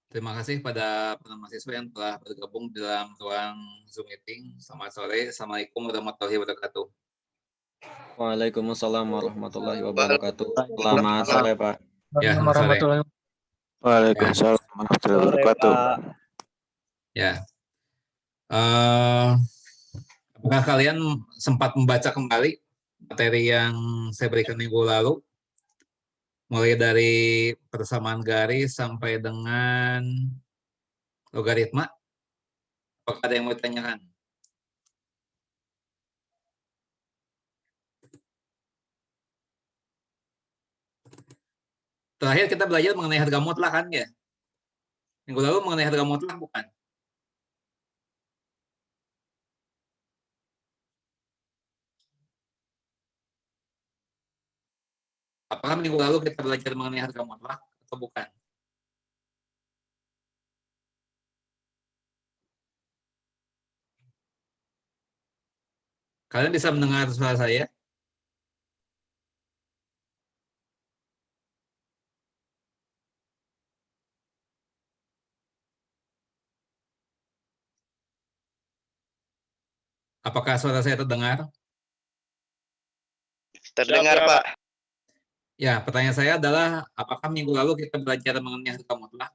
Terima kasih pada para mahasiswa yang telah bergabung dalam ruang Zoom meeting. Selamat sore. Assalamualaikum warahmatullahi wabarakatuh. Waalaikumsalam warahmatullahi wabarakatuh. Selamat sore, Pak. Ya, selamat sore. Waalaikumsalam warahmatullahi wabarakatuh. Ya. Apakah kalian sempat membaca kembali materi yang saya berikan minggu lalu? Mulai dari persamaan garis sampai dengan logaritma. Apakah ada yang mau ditanyakan? Terakhir kita belajar mengenai harga mutlak kan ya? Minggu lalu mengenai harga mutlak bukan? Apakah minggu lalu kita belajar mengenai harga mutlak atau bukan? Kalian bisa mendengar suara saya? Apakah suara saya terdengar? Terdengar, Pak. Ya, pertanyaan saya adalah, apakah minggu lalu kita belajar mengenai harga mutlak?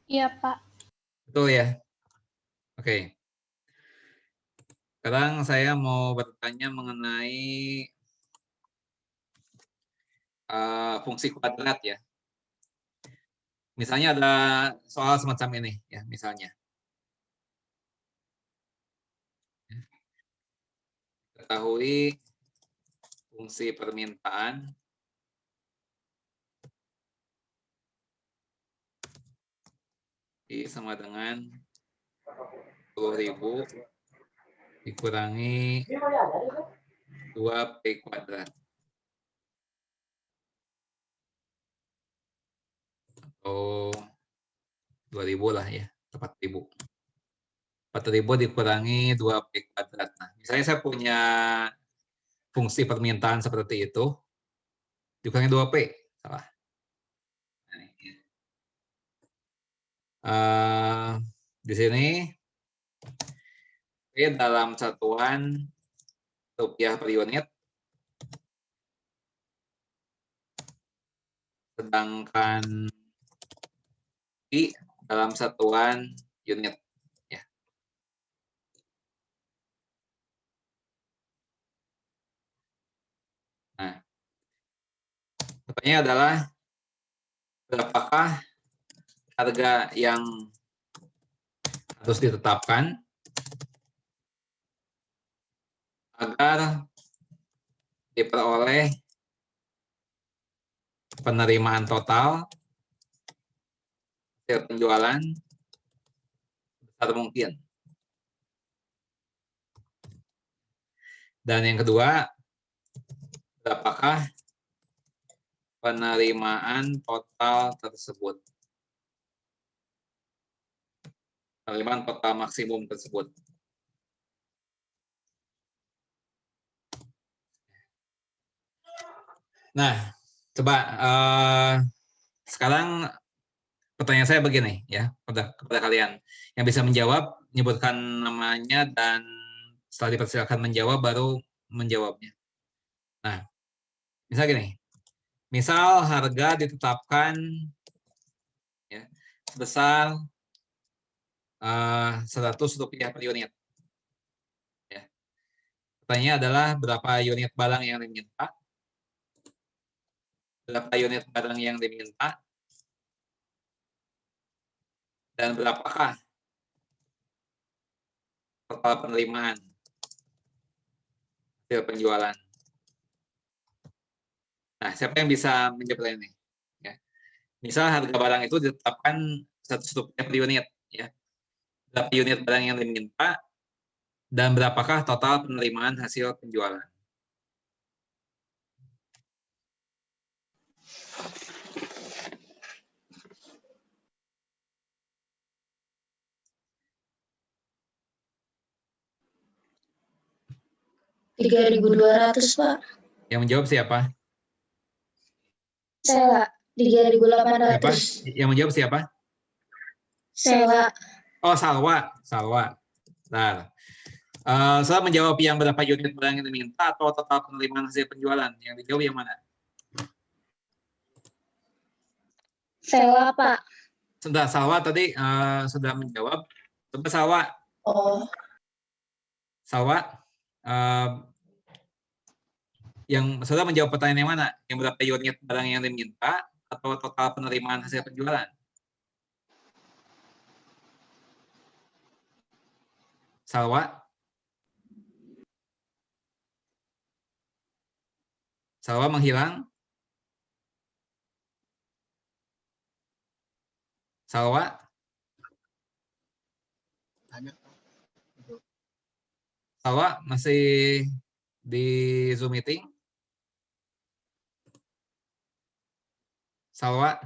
Iya, Pak. Betul ya? Oke. Sekarang saya mau bertanya mengenai fungsi kuadrat ya. Misalnya ada soal semacam ini ya, misalnya. Ketahui fungsi permintaan I sama dengan 10.000 dikurangi 2P kuadrat. Atau 2.000 lah ya, 4.000. 4.000 dikurangi 2P kuadrat. Nah, misalnya saya punya fungsi permintaan seperti itu, dikurangi 2P. Salah. Di sini P dalam satuan rupiah per unit, sedangkan I dalam satuan unit. Ya. Nah, pertanyaannya adalah berapakah harga yang harus ditetapkan agar diperoleh penerimaan total hasil penjualan sebesar mungkin. Dan yang kedua, berapakah penerimaan total tersebut? Penerimaan total maksimum tersebut. Nah, coba sekarang pertanyaan saya begini ya kepada kalian. Yang bisa menjawab, menyebutkan namanya dan setelah dipersilakan menjawab baru menjawabnya. Nah, misal gini. Misal harga ditetapkan ya, sebesar 100 rupiah per unit. Ya. Pertanyaannya adalah berapa unit barang yang diminta? Berapa unit barang yang diminta? Dan berapakah total penerimaan hasil penjualan? Nah, siapa yang bisa menjawab ini? Ya. Misal harga barang itu ditetapkan 100 rupiah per unit. Ya. Berapa unit barang yang diminta? Dan berapakah total penerimaan hasil penjualan? Rp3.200, Pak. Yang menjawab siapa? Sela, Siapa? 3.800. Yang menjawab siapa? Sela. Oh, Salwa. Salwa. Nah, saya menjawab yang berapa unit barang yang diminta atau total penerimaan hasil penjualan? Yang dijawab yang mana? Sela, Pak. Sudah, Salwa tadi sudah menjawab. Coba Salwa. Oh. Salwa. Yang sudah menjawab pertanyaan yang mana? Yang berapa unit barang yang diminta atau total penerimaan hasil penjualan? Salwa? Salwa menghilang? Salwa? Salwa masih di Zoom meeting? Salwa?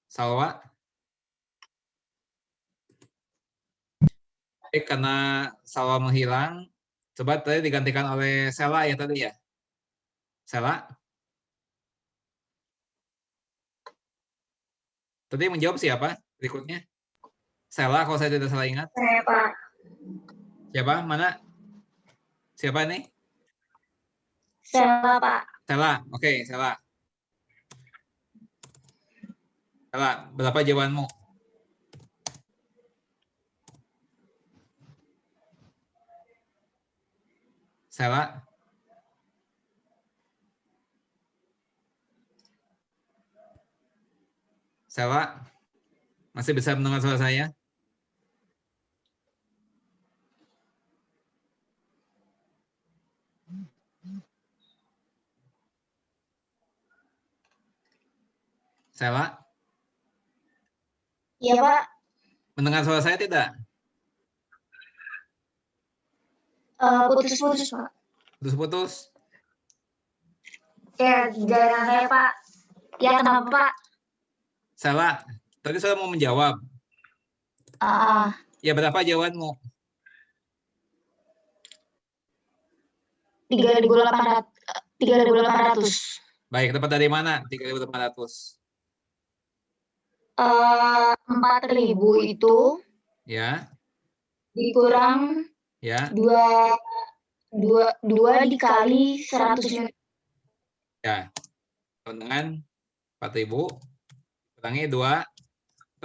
Salwa? Baik, karena Salwa menghilang, coba tadi digantikan oleh Sela ya tadi ya? Sela? Tadi yang menjawab siapa? Berikutnya. Sela, kalau saya tidak salah ingat. Saya, Pak. Siapa? Mana? Siapa ini? Sela, Pak. Sela. Oke, Sela. Sela, berapa jawabanmu? Sela. Sela. Masih bisa mendengar suara saya? Sela, Iya, Pak. mendengar suara saya tidak? Putus-putus, Pak. Putus-putus. Ya, jalan saya, Pak. Ya, kenapa, Pak? Sela, tadi saya mau menjawab. Ah, Ya, berapa jawabanmu? 3.800. 3.800. Baik, dapat dari mana? 3.800. 4.000 itu Ya, dikurang ya, 2 dikali 100 unit. ya. Dengan 4.000 kurangi 200.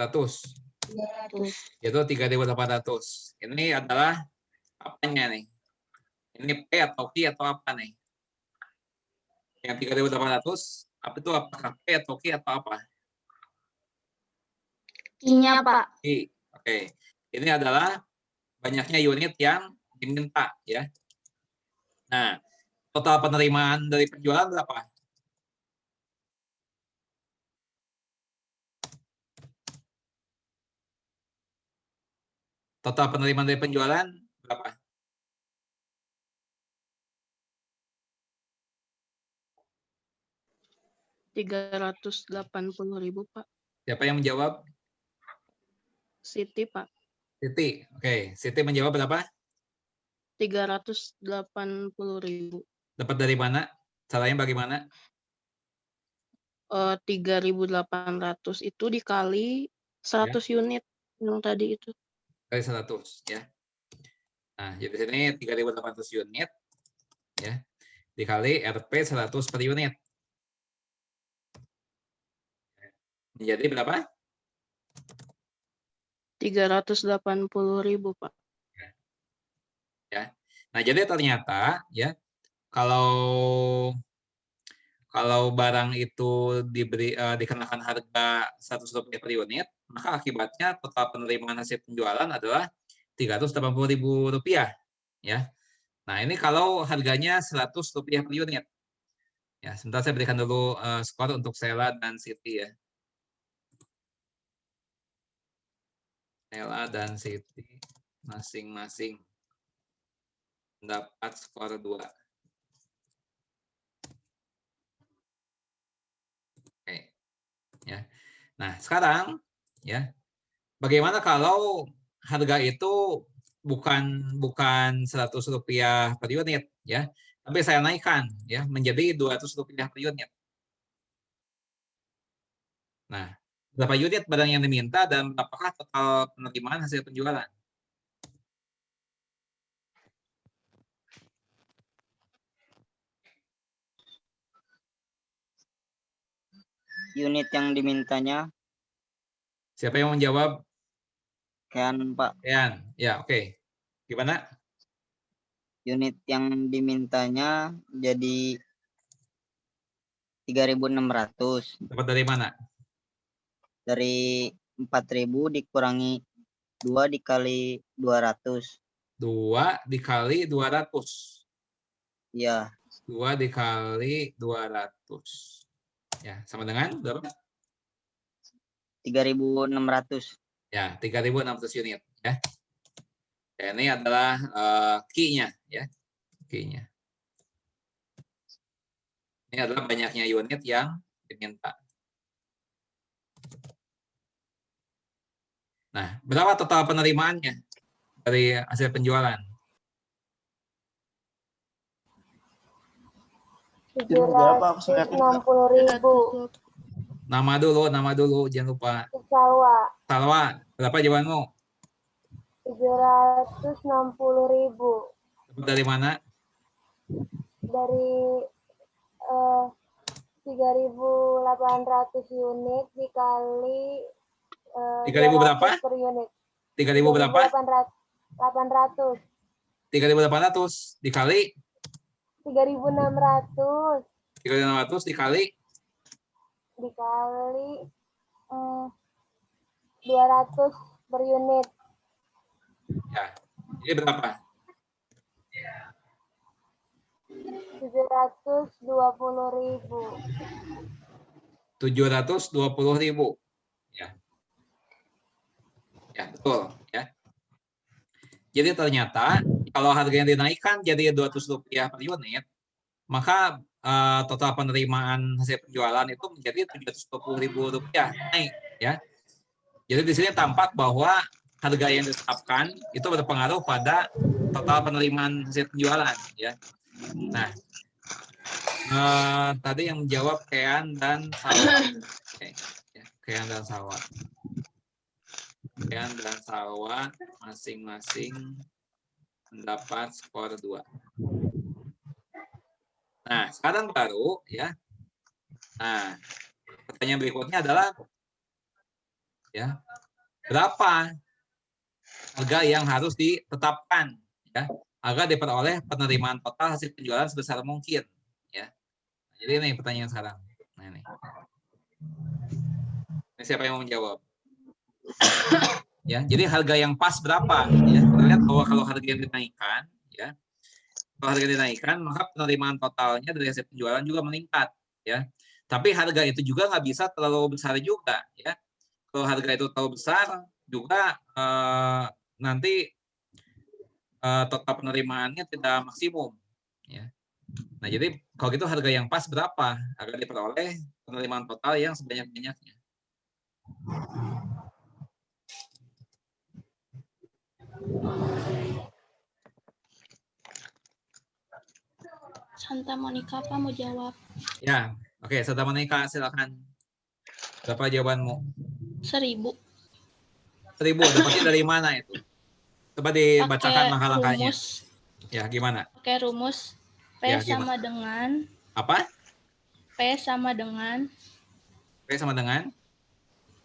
300. Yaitu 3.800. Ini adalah apanya nih? Ini P atau Q atau apa nih? Yang 3.800, apa itu? Apakah P atau Q atau apa? Q-nya, Pak. Q. Oke. Ini adalah banyaknya unit yang diminta, ya. Nah, total penerimaan dari penjualan berapa? Total penerimaan dari penjualan berapa? Rp380.000, Pak. Siapa yang menjawab? Siti, Pak. Siti. Oke, Siti menjawab berapa? 380.000. Dapat dari mana? Caranya bagaimana? 3.800 itu dikali 100 unit yang tadi itu. Kali 100, ya. Nah, jadi sini 3.800 unit, ya, dikali Rp 100 per unit. Menjadi berapa? 380.000, Pak. Ya. Nah, jadi ternyata, ya, kalau barang itu dikenakan harga Rp100 per unit, maka akibatnya total penerimaan hasil penjualan adalah Rp380.000, ya. Nah, ini kalau harganya Rp100 per unit. Ya, sebentar saya berikan dulu skor untuk Sela dan Siti, ya. Sela dan Siti masing-masing mendapat skor 2. Oke. Ya. Nah, sekarang, ya, bagaimana kalau harga itu bukan Rp100 per unit, ya, tapi saya naikkan, ya, menjadi Rp200 per unit. Nah, berapa unit barang yang diminta dan apakah total penerimaan hasil penjualan? Unit yang dimintanya Siapa yang menjawab? kan, Pak. Yan. Ya, oke. Gimana? Unit yang dimintanya jadi 3.600. Dapat dari mana? Dari 4.000 dikurangi 2 dikali 200. 2 dikali 200. Ya, 2 dikali 200. Ya, sama dengan berapa? 3.600. Ya, 3.600 unit, ya. Ya, ini adalah Q-nya, ya. Q-nya. Ini adalah banyaknya unit yang diminta. Nah, berapa total penerimaannya dari hasil penjualan? 760.000. Nama dulu, jangan lupa. Salwa, Salwa, berapa jawabanmu? 760.000 Dapat dari mana? dari 3.800 unit dikali 3.000 berapa? 200 per unit. 3.000 berapa? 800. 3.800 dikali 3.600 3.600 dikali dikali 200 per unit. ya. Ini berapa? 720.000. 720.000. Ya. Ya, betul ya. Jadi ternyata kalau harganya dinaikkan jadi Rp200 per unit, maka total penerimaan hasil penjualan itu menjadi Rp720.000 naik ya. Jadi di sini tampak bahwa harga yang ditetapkan itu berpengaruh pada total penerimaan hasil penjualan ya. Nah, tadi yang menjawab Kean dan Salwa. Oke, ya, Kean dan Salwa. Kean dan Salwa masing-masing mendapat skor 2. Nah, sekarang baru ya. Nah, pertanyaan berikutnya adalah ya, berapa harga yang harus ditetapkan ya agar diperoleh penerimaan total hasil penjualan sebesar mungkin ya. Jadi ini pertanyaan sekarang. Nah, ini siapa yang mau menjawab? Ya, jadi harga yang pas berapa ya? Kita lihat bahwa kalau harga yang dinaikkan ya, kalau harga dinaikkan maka penerimaan totalnya dari hasil penjualan juga meningkat ya. Tapi harga itu juga nggak bisa terlalu besar juga ya. Kalau harga itu terlalu besar juga nanti total penerimaannya tidak maksimum ya. Nah, jadi kalau gitu harga yang pas berapa agar diperoleh penerimaan total yang sebanyak-banyaknya? Santa Monica apa mau jawab? Ya, oke, Santa Monica silakan. Berapa jawabanmu? 1.000. 1.000, dapatnya dari mana itu? Coba dibacakan langkah-langkahnya. Rumus. Ya, gimana? Pakai rumus P Ya, sama dengan apa? P sama dengan P sama dengan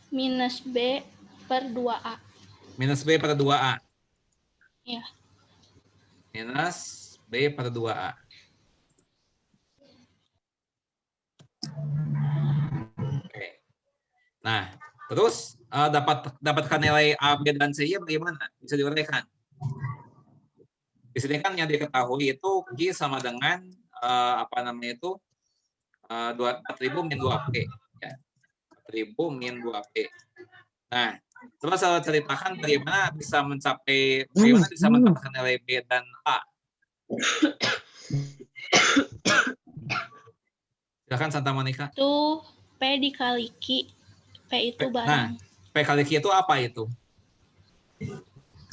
minus B per 2A. minus B per 2A. Ya. Minus B per 2A. Oke. Nah, terus dapatkan nilai A, B, dan C-nya bagaimana? Bisa diuraikan. Di sini kan yang diketahui itu G sama dengan apa namanya itu 4.000 min 2P. Ya. 4.000 min 2P. Nah, coba saya ceritakan bagaimana bisa mendapatkan nilai B dan A. Silakan Santa Monica. Itu P dikali Q. P itu barang. Nah, P kali Q itu apa itu?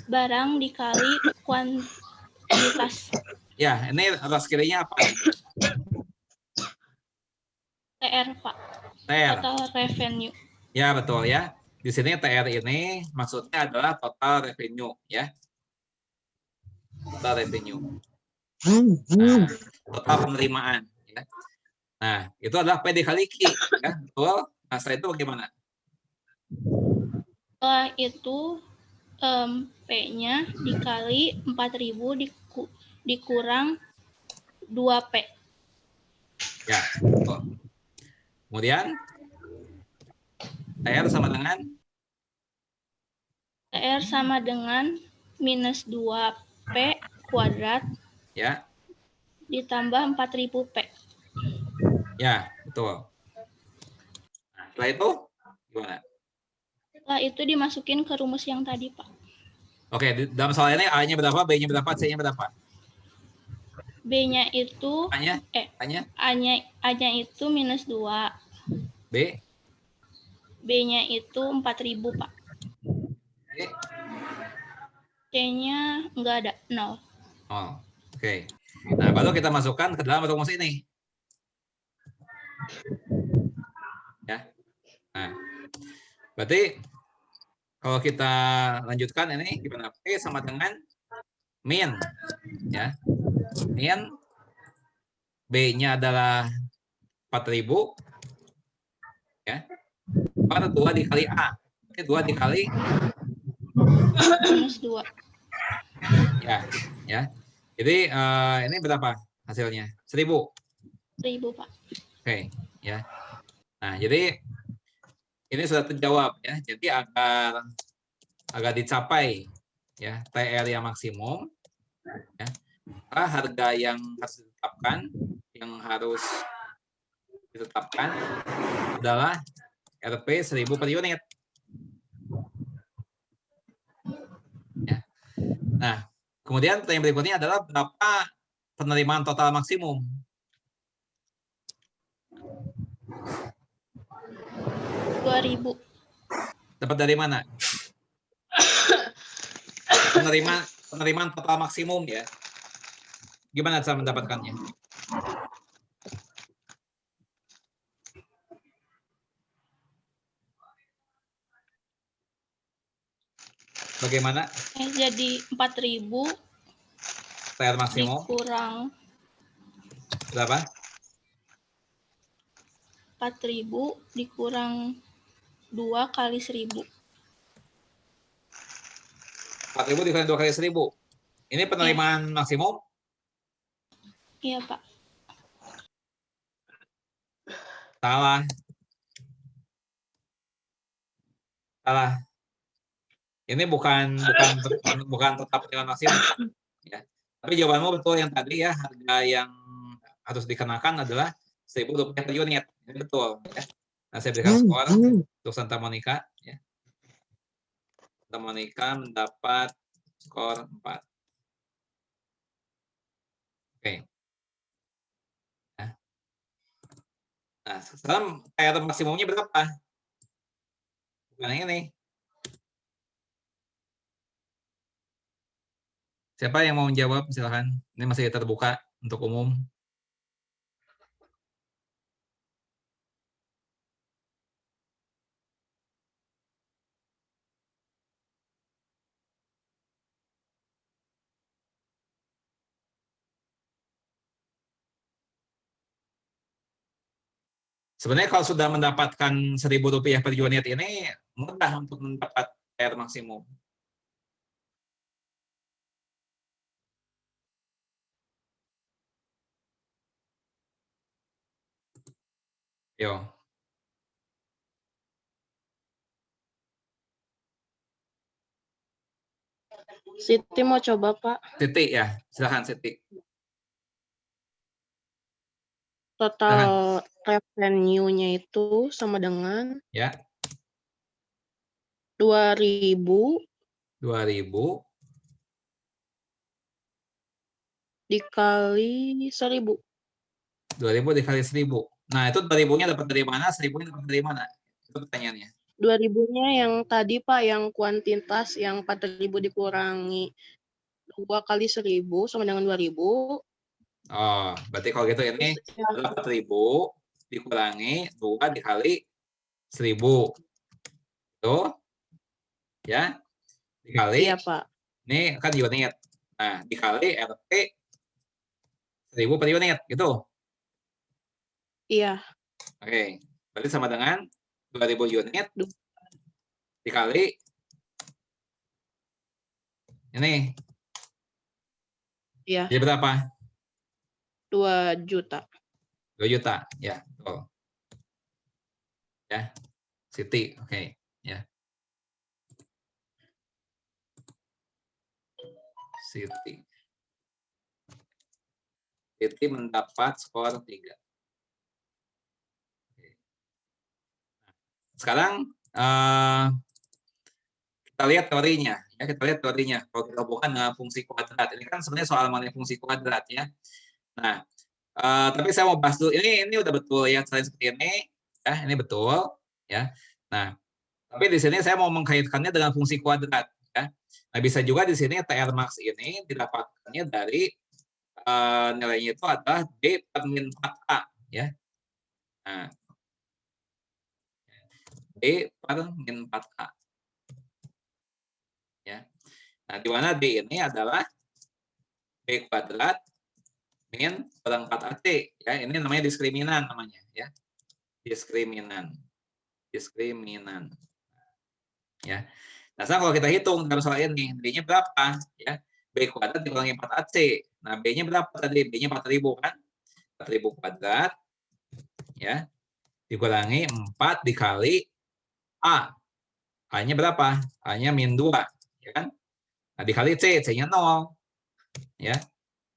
Barang dikali kuantitas. Ya, ini atas kirinya apa? TR, Pak. TR. Total revenue. Ya, betul ya. Di sini TR ini maksudnya adalah total revenue ya. Total revenue. Nah, total penerimaan ya. Nah, itu adalah P dikali Q ya. Betul. Nah, setelah itu bagaimana? Setelah itu P-nya dikali 4.000 dikurang 2P. Ya, betul. Kemudian TR sama dengan TR sama dengan minus 2P kuadrat ya. ditambah 4.000P. Ya, betul. Nah, setelah itu gimana? Setelah itu dimasukin ke rumus yang tadi, Pak. Oke, dalam soal ini A-nya berapa, B-nya berapa, C-nya berapa? B-nya itu A-nya? A-nya itu minus 2. B? B-nya itu 4.000, Pak. B? C-nya enggak ada, 0. Oh, oke. Nah, baru kita masukkan ke dalam rumus ini. Ya. Berarti kalau kita lanjutkan ini gimana? P sama dengan min, ya. Min B-nya adalah 4.000, ya. Per 2 dikali A. Berarti 2 dikali Minus 2. ya. Jadi ini berapa hasilnya? 1.000. 1.000, Pak. Oke, ya. Nah, jadi ini sudah terjawab ya. Jadi agar dicapai ya TR yang maksimum, ya, harga yang harus ditetapkan adalah Rp 1.000 per unit. Ya. Nah, kemudian pertanyaan berikutnya adalah berapa penerimaan total maksimum? Rp2.000. Dapat dari mana? Penerimaan total maksimum ya. Gimana cara mendapatkannya? Bagaimana? Jadi 4.000 TR maksimum dikurang berapa? 4.000 dikurang 2 kali 1.000. 4.000 dikali 2 kali 1.000. Ini penerimaan maksimum? Iya, Pak. Salah. Ini bukan tetap penerimaan maksimum. Ya. Tapi jawabanmu betul yang tadi ya, harga yang harus dikenakan adalah Rp1.000 per unit. Ini betul. Ya. Nah, saya berikan skor untuk Santa Monica. Ya. Santa Monica mendapat skor 4. Oke. Nah, sekarang TR maksimumnya berapa? Bukan yang ini. Siapa yang mau menjawab? Silahkan. Ini masih terbuka untuk umum. Sebenarnya kalau sudah mendapatkan Rp1.000 per unit ini mudah untuk mendapat TR maksimum. Yo. Siti mau coba, Pak. Siti ya, silahkan Siti. Total revenue-nya itu sama dengan Ya. 2.000 dikali 1.000. 2.000 dikali 1.000. Nah, itu 2.000-nya dapat dari mana? 1.000-nya dapat dari mana? Itu pertanyaannya. 2.000-nya yang tadi, Pak, yang kuantitas yang 4.000 dikurangi 2 kali 1.000 sama dengan 2.000. Oh, berarti kalau gitu ini 4.000 dikurangi 2 dikali 1.000. Tuh. Ya. Dikali. Iya, Pak. Ini kan unit. Nah, dikali Rp 1.000 per unit, gitu. Iya. Oke. Berarti sama dengan 2.000 unit dikali ini. Iya. Jadi berapa? 2 juta. 2 juta. Ya, betul. Ya. Siti, oke. Ya. Siti. Siti mendapat skor 3. Sekarang kita lihat teorinya. Ya, kita lihat teorinya. Kalau kita hubungkan dengan fungsi kuadrat. Ini kan sebenarnya soal mengenai fungsi kuadrat ya. Nah, tapi saya mau bahas dulu. Ini udah betul ya, selain seperti ini. Ya, ini betul. Ya. Nah, tapi di sini saya mau mengkaitkannya dengan fungsi kuadrat. Ya. Nah, bisa juga di sini TR max ini didapatkannya dari nilainya itu adalah D per min 4A. Ya. Nah, D B per min 4A. Ya. Nah, di mana D ini adalah B kuadrat min per 4AC. Ya, ini namanya diskriminan namanya. Ya. Diskriminan. Ya. Nah, sekarang kalau kita hitung dalam soal ini, B-nya berapa? Ya. B kuadrat dikurangi 4AC. Nah, B-nya berapa tadi? B-nya 4.000 kan? 4.000 kuadrat. Ya. Dikurangi 4 dikali A. A-nya berapa? A-nya min 2. Ya kan? Nah, dikali C. C-nya 0. Ya.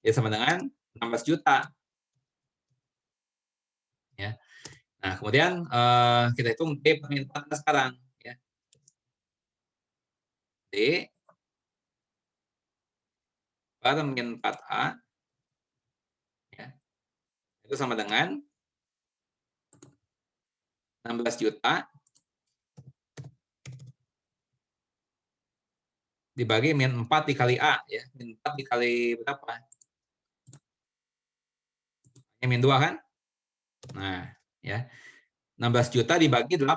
Jadi sama dengan 16 juta. Ya. Nah, kemudian kita hitung D per min 4 sekarang. Ya. D per min 4A. Ya. Itu sama dengan 16 juta dibagi min 4 dikali A. Ya. Min 4 dikali berapa? Min 2 kan? Nah, ya. 16 juta dibagi 8.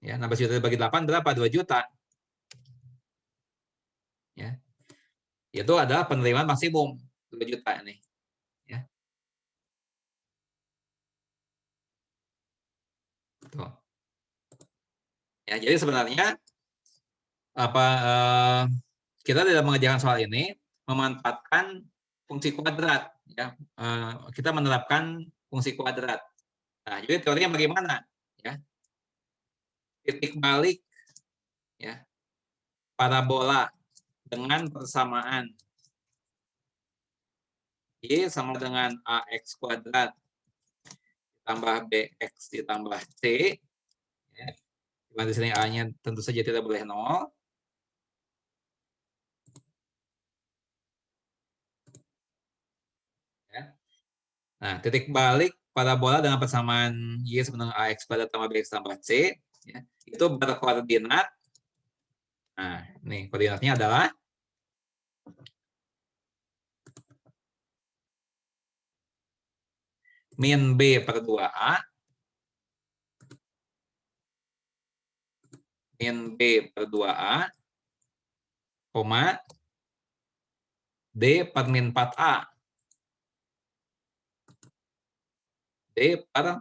Ya, 16 juta dibagi 8 berapa? 2 juta. Ya. Itu adalah penerimaan maksimum 2 juta ini. Ya. Tuh. Ya, jadi sebenarnya kita dalam mengerjakan soal ini memanfaatkan fungsi kuadrat. Ya. Kita menerapkan fungsi kuadrat. Nah, jadi teorinya bagaimana? Ya. Titik balik ya, parabola dengan persamaan Y sama dengan AX kuadrat ditambah BX ditambah C. Ya. Di sini A-nya tentu saja tidak boleh 0. Ya. Nah, titik balik parabola dengan persamaan Y sama dengan AX kuadrat tambah BX tambah C. Ya. Itu berkoordinat. Nah, ini koordinatnya adalah min B per 2A min B per 2A, koma, D per min 4A. D per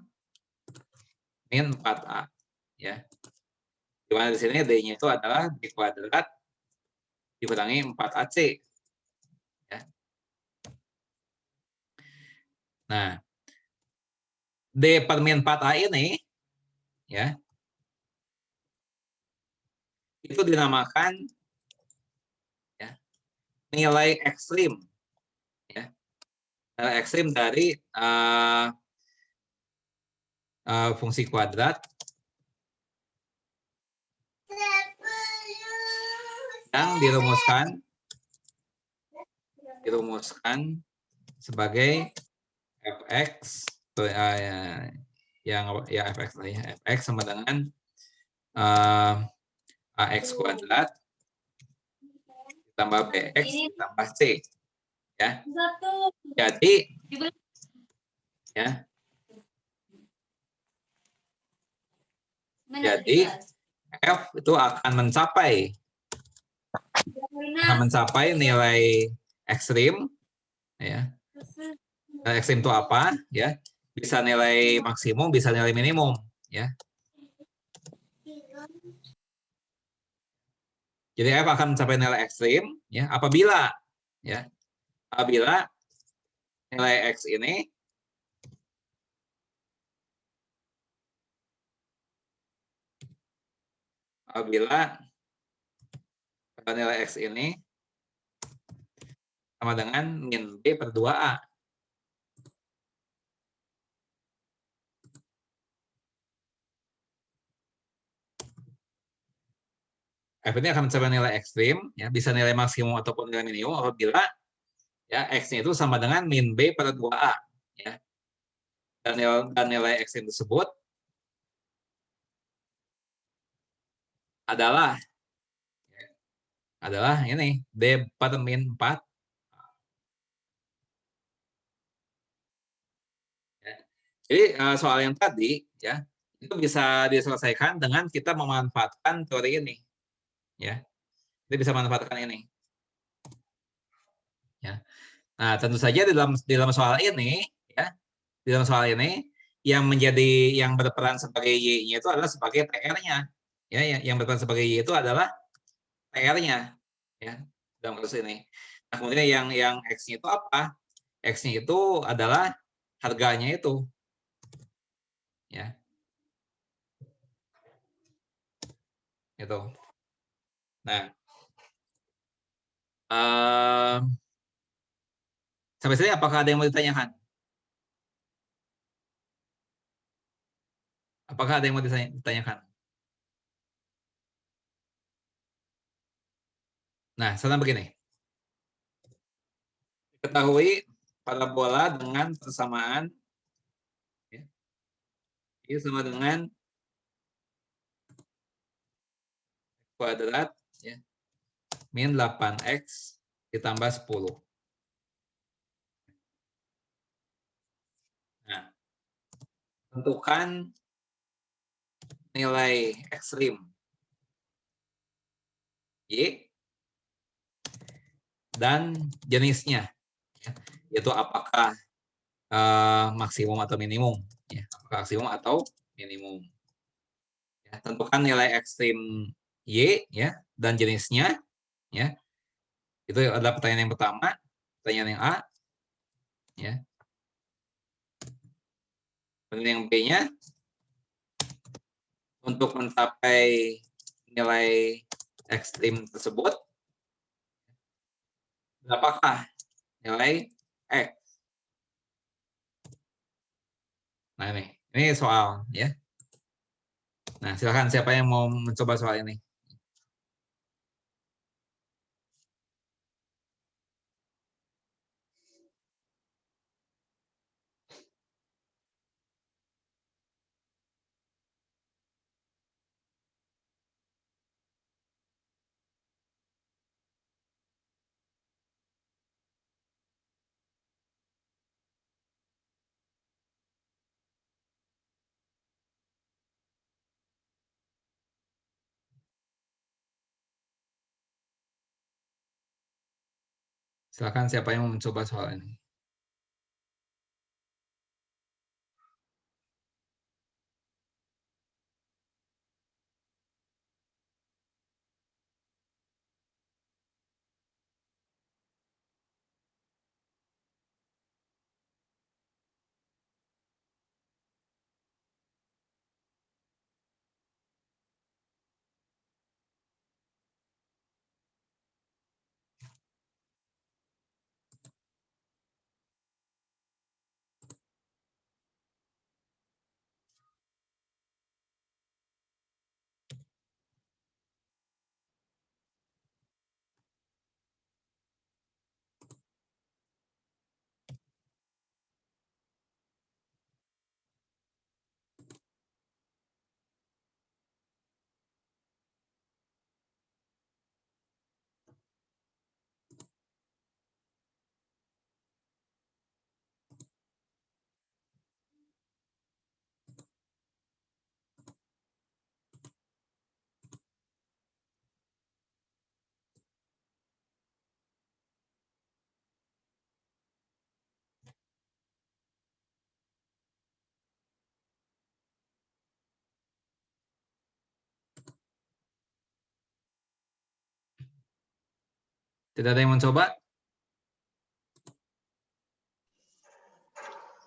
min 4A. Ya. Di mana di sini D-nya itu adalah B kuadrat dikurangi 4AC. Ya. Nah, D per min 4A ini, ya, itu dinamakan ya, nilai ekstrim. Ya. Nilai ekstrim dari fungsi kuadrat yang dirumuskan sebagai fx yang ya fx lah ya, fx sama dengan ax kuadrat ditambah bx ditambah c. Ya. Jadi ya. Jadi f itu akan mencapai nilai ekstrim, ya. Nilai ekstrim itu apa? Ya, bisa nilai maksimum, bisa nilai minimum, ya. Jadi f akan mencapai nilai ekstrim, ya, apabila nilai x ini nilai x ini sama dengan min B per 2A. F ini akan mencapai nilai ekstrim, ya, bisa nilai maksimum ataupun nilai minimum apabila ya x-nya itu sama dengan min B per 2A. Ya. Dan nilai ekstrim tersebut adalah ini D per min 4. Ya. Jadi soal yang tadi ya itu bisa diselesaikan dengan kita memanfaatkan teori ini. Ya. Kita bisa memanfaatkan ini. Ya. Nah, tentu saja di dalam soal ini, ya, di dalam soal ini yang berperan sebagai Y-nya itu adalah sebagai TR-nya. Ya, yang berperan sebagai Y itu adalah TR-nya, ya, dalam kasus ini. Nah, kemudian yang X-nya itu apa? X-nya itu adalah harganya itu. Ya. Itu. Nah, sampai sini apakah ada yang mau ditanyakan? Apakah ada yang mau ditanyakan? Nah, sekarang begini. Ketahui parabola dengan persamaan ya, ini sama dengan kuadrat ya, min 8x ditambah 10. Nah, tentukan nilai ekstrim Y dan jenisnya, ya, yaitu apakah maksimum atau minimum, ya, apakah maksimum atau minimum. Ya, tentukan nilai ekstrim Y ya dan jenisnya, ya. Itu adalah pertanyaan yang pertama, pertanyaan yang A, ya. Pertanyaan yang B-nya, untuk mencapai nilai ekstrim tersebut, berapakah nilai X? Nah ini soal ya. Nah silakan siapa yang mau mencoba soal ini? Silakan siapa yang mau mencoba soal ini? Tidak ada yang mencoba?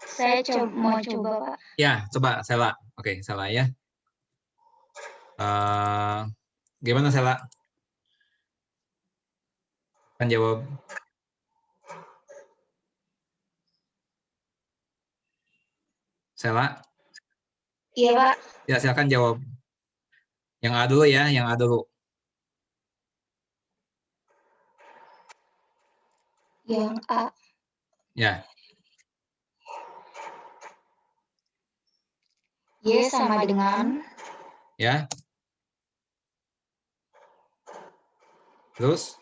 Saya mau coba, Pak. Ya, coba Sela. Oke, Sela ya. Gimana Sela? Kan jawab. Sela? Iya, Pak. Ya, silakan jawab. Yang A dulu ya, yang A dulu. Yang A. Ya. Y sama dengan Ya. Terus?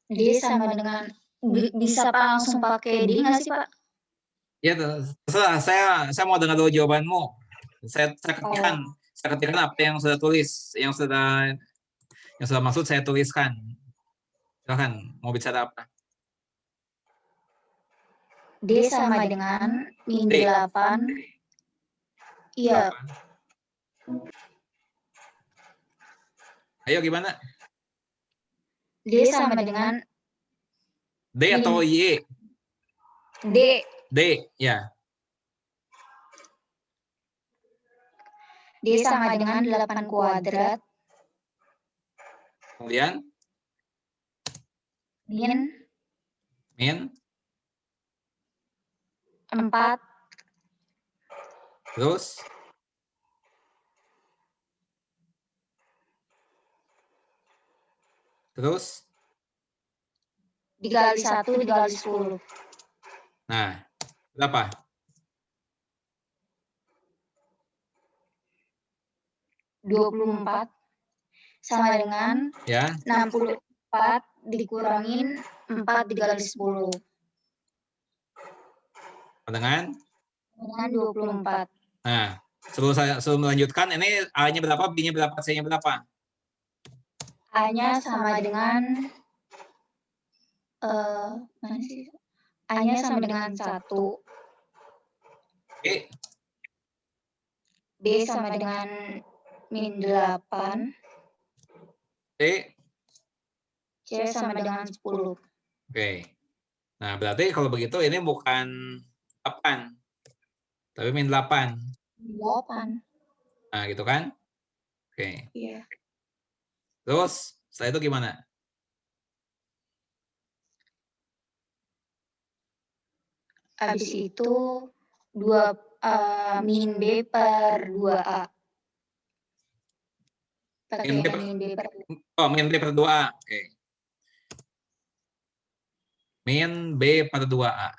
D sama dengan bisa Pak langsung pakai D nggak sih Pak? Ya, terserah. Saya mau dengar dulu jawabanmu. Saya ketikkan, apa yang sudah tulis, yang sudah maksud saya tuliskan. Silakan, mau bicara apa? D sama dengan min D. 8. Iya, Ayo gimana? D sama dengan D atau Y? D. D, ya. D sama dengan 8 kuadrat Kemudian min min, 4 terus dikali 1 dikali 10. nah, berapa? 24 sama dengan Ya, 64 dikurangin 4 dikali 10 dengan. dengan 24. Nah, sebelum melanjutkan, ini A-nya berapa, B-nya berapa, C-nya berapa? A-nya sama dengan mana sih? A-nya sama dengan 1. B, B sama dengan min 8. C. C sama dengan 10. Oke. Nah, berarti kalau begitu ini bukan 8, tapi min 8. 8. Nah, gitu kan? Oke. Iya. Terus, setelah itu gimana? Habis itu min B per 2A. Pakai Min B min B per Oh, min B per 2A. Oke. Min B per 2A.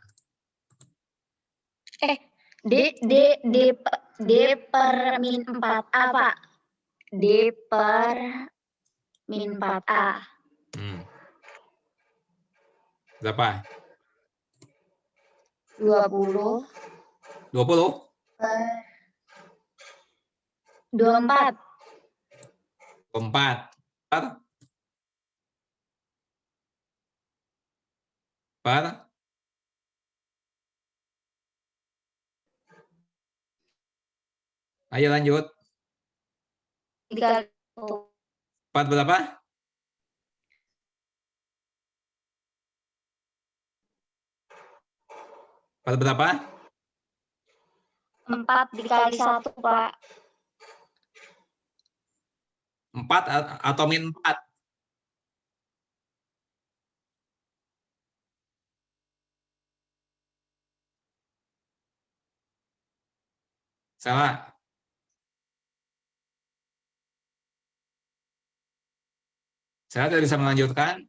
D per min 4A, Pak. D per min 4A. Berapa? 20 20? per 24. 4. Per? Ayo lanjut. Dikali 4 berapa? 4 berapa? 4 dikali 1, Pak. 4 atau min 4? Salah. Saya tidak bisa melanjutkan.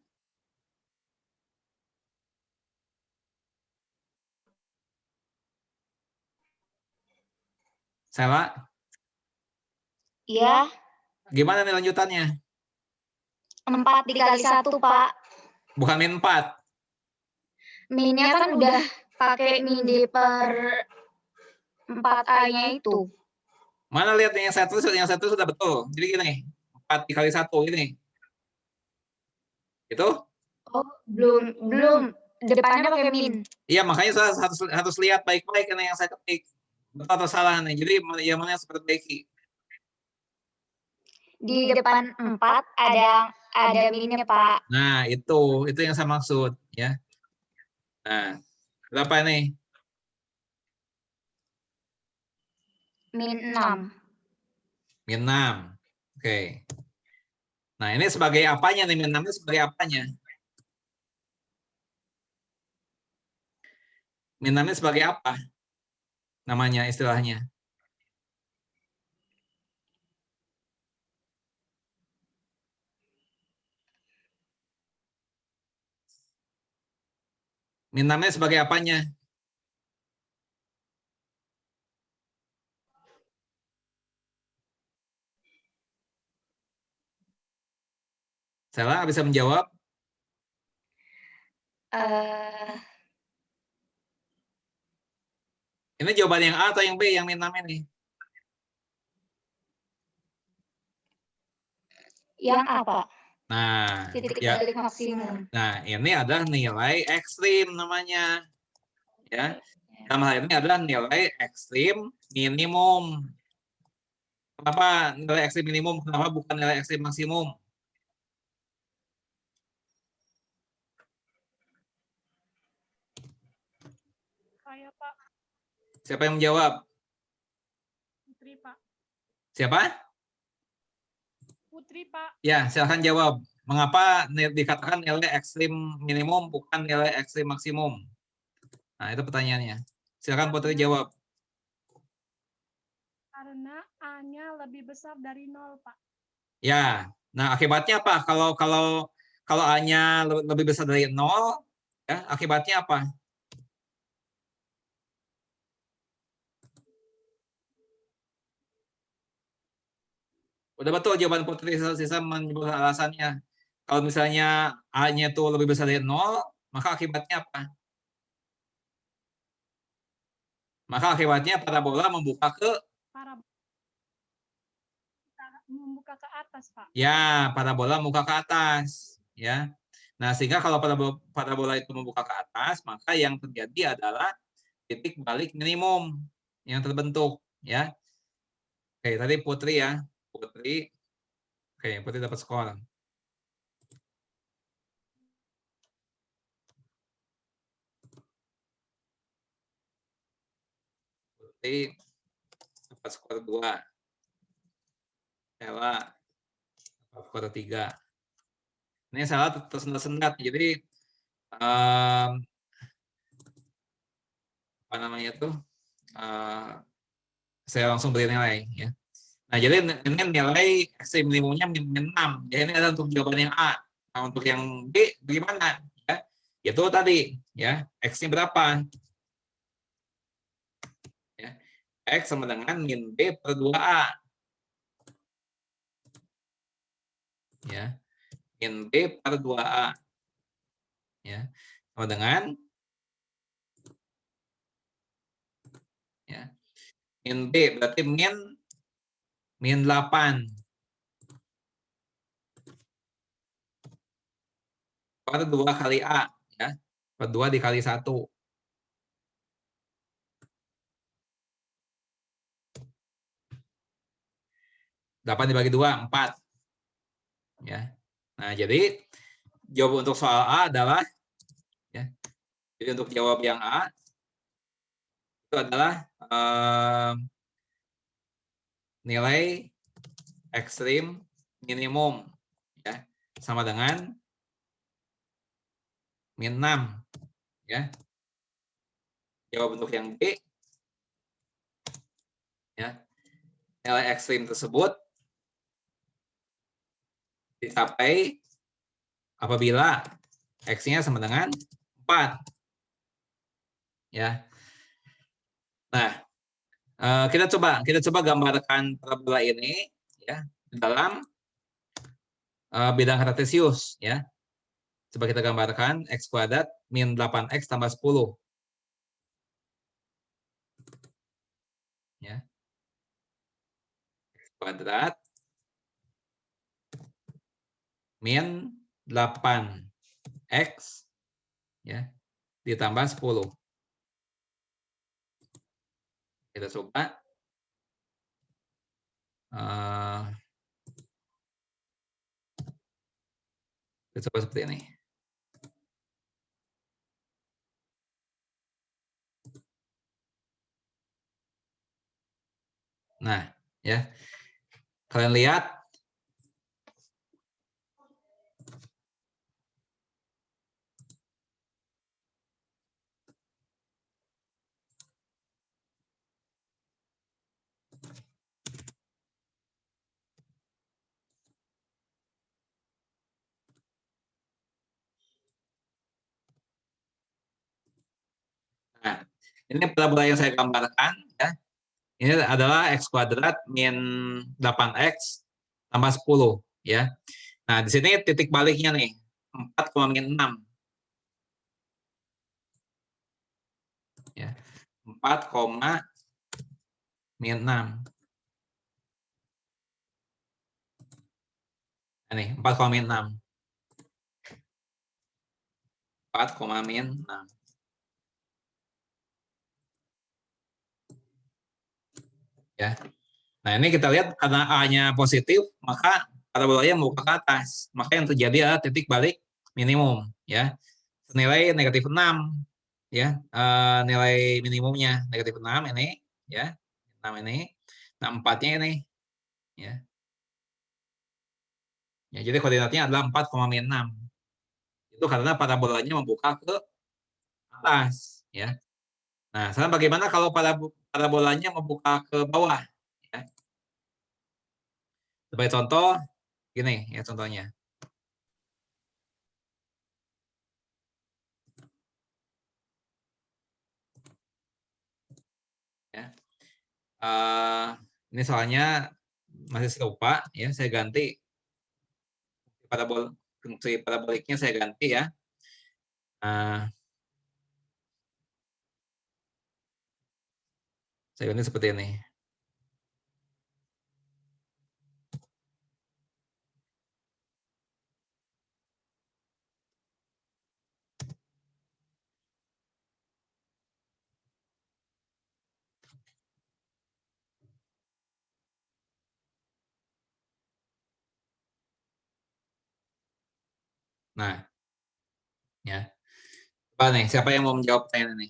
Salah. Iya. Gimana nih lanjutannya? 4 dikali 1, Pak. Bukan min 4. Minnya kan udah pakai min D per 4A-nya itu. Mana lihat yang saya tulis sudah betul. Jadi gini, 4 dikali 1 ini. Itu? Oh, belum. Depannya pakai min. Iya, makanya saya harus lihat baik-baik ini yang saya ketik. Betul atau salah nih. Jadi yang mana yang saya perbaiki. Di depan 4 ada minnya, Pak. Nah, itu yang saya maksud ya. Nah, berapa nih? Min 6. Min 6. Oke. Nah, ini sebagai apanya nih? Min 6 ini sebagai apanya? Min 6 ini sebagai apa? Namanya istilahnya. Min 6 ini sebagai apanya? Salah bisa menjawab? Ini jawaban yang A atau yang B yang min 6 ini? Yang apa? Nah, Titik ya. balik maksimum. Nah, ini adalah nilai ekstrim namanya. Ya. Dalam hal ini adalah nilai ekstrim minimum. Kenapa nilai ekstrim minimum? Kenapa bukan nilai ekstrim maksimum? Saya, Pak. Siapa yang menjawab? Putri, Pak. Siapa? Putri, Pak. Ya, silahkan jawab. Mengapa dikatakan nilai ekstrim minimum bukan nilai ekstrim maksimum? Nah, itu pertanyaannya. Silahkan Putri jawab. Karena A-nya lebih besar dari 0, Pak. Ya, nah akibatnya apa? Kalau A-nya lebih besar dari 0, ya, akibatnya apa? Udah betul jawaban Putri, sisa menyebutkan alasannya. Kalau misalnya A-nya itu lebih besar dari 0, maka akibatnya apa? Maka akibatnya parabola membuka ke ke atas, Pak. Ya, parabola membuka ke atas, ya. Nah, sehingga kalau parabola itu membuka ke atas, maka yang terjadi adalah titik balik minimum yang terbentuk, ya. Oke, tadi Putri ya. Putri. Oke, Putri dapat skor. Putri dapat skor 2. Ella dapat skor 3. Ini salah tersendat-sendat. Jadi apa namanya itu? Saya langsung beri nilai, ya. Nah, jadi ini nilai ekstrim minimumnya min 6. Jadi ini adalah untuk jawaban yang A. Nah, untuk yang B bagaimana? Ya, itu tadi, ya. X-nya berapa? Ya. X sama dengan min B per 2A. Ya. Min B per 2A. Ya. Sama dengan ya. Min B berarti min 8 per 2 kali A, ya. Per 2 dikali 1. Dapat dibagi 2, 4. Ya. Nah, jadi jawab untuk soal A adalah, ya. Jadi untuk jawab yang A itu adalah nilai ekstrim minimum, ya, sama dengan min 6, ya. Jawab untuk yang B, ya, nilai ekstrim tersebut dicapai apabila X-nya sama dengan 4, ya. Nah, kita coba gambarkan parabola ini, ya, dalam bidang kartesius, ya. Coba kita gambarkan X kuadrat min 8X tambah 10. Ya. X kuadrat min 8X, ya, ditambah 10. Kita coba. Kita coba seperti ini. Nah, ya. Kalian lihat. Nah, ini parabola yang saya gambarkan, ya. Ini adalah X kuadrat min 8X tambah 10, ya. Nah, di sini titik baliknya nih, 4, min 6. Ya. 4, min 6. Ini 4, min 6. 4, min 6. Ya. Nah, ini kita lihat karena A-nya positif, maka parabolanya membuka ke atas. Maka yang terjadi adalah titik balik minimum, ya. Senilai negatif 6, ya. Nilai minimumnya negatif 6 ini, ya. 6 ini. Nah, 4-nya ini, ya. Ya, jadi koordinatnya adalah 4, min 6. Itu karena parabolanya membuka ke atas, ya. Nah, sekarang bagaimana kalau parabolanya membuka ke bawah? Ya. Sebagai contoh, gini ya contohnya. Ya. Ini soalnya masih serupa, ya. Saya ganti fungsi paraboliknya saya ganti ya. Saya ganti seperti ini. Nah, ya. Apa nih? Siapa yang mau menjawab pertanyaan ini?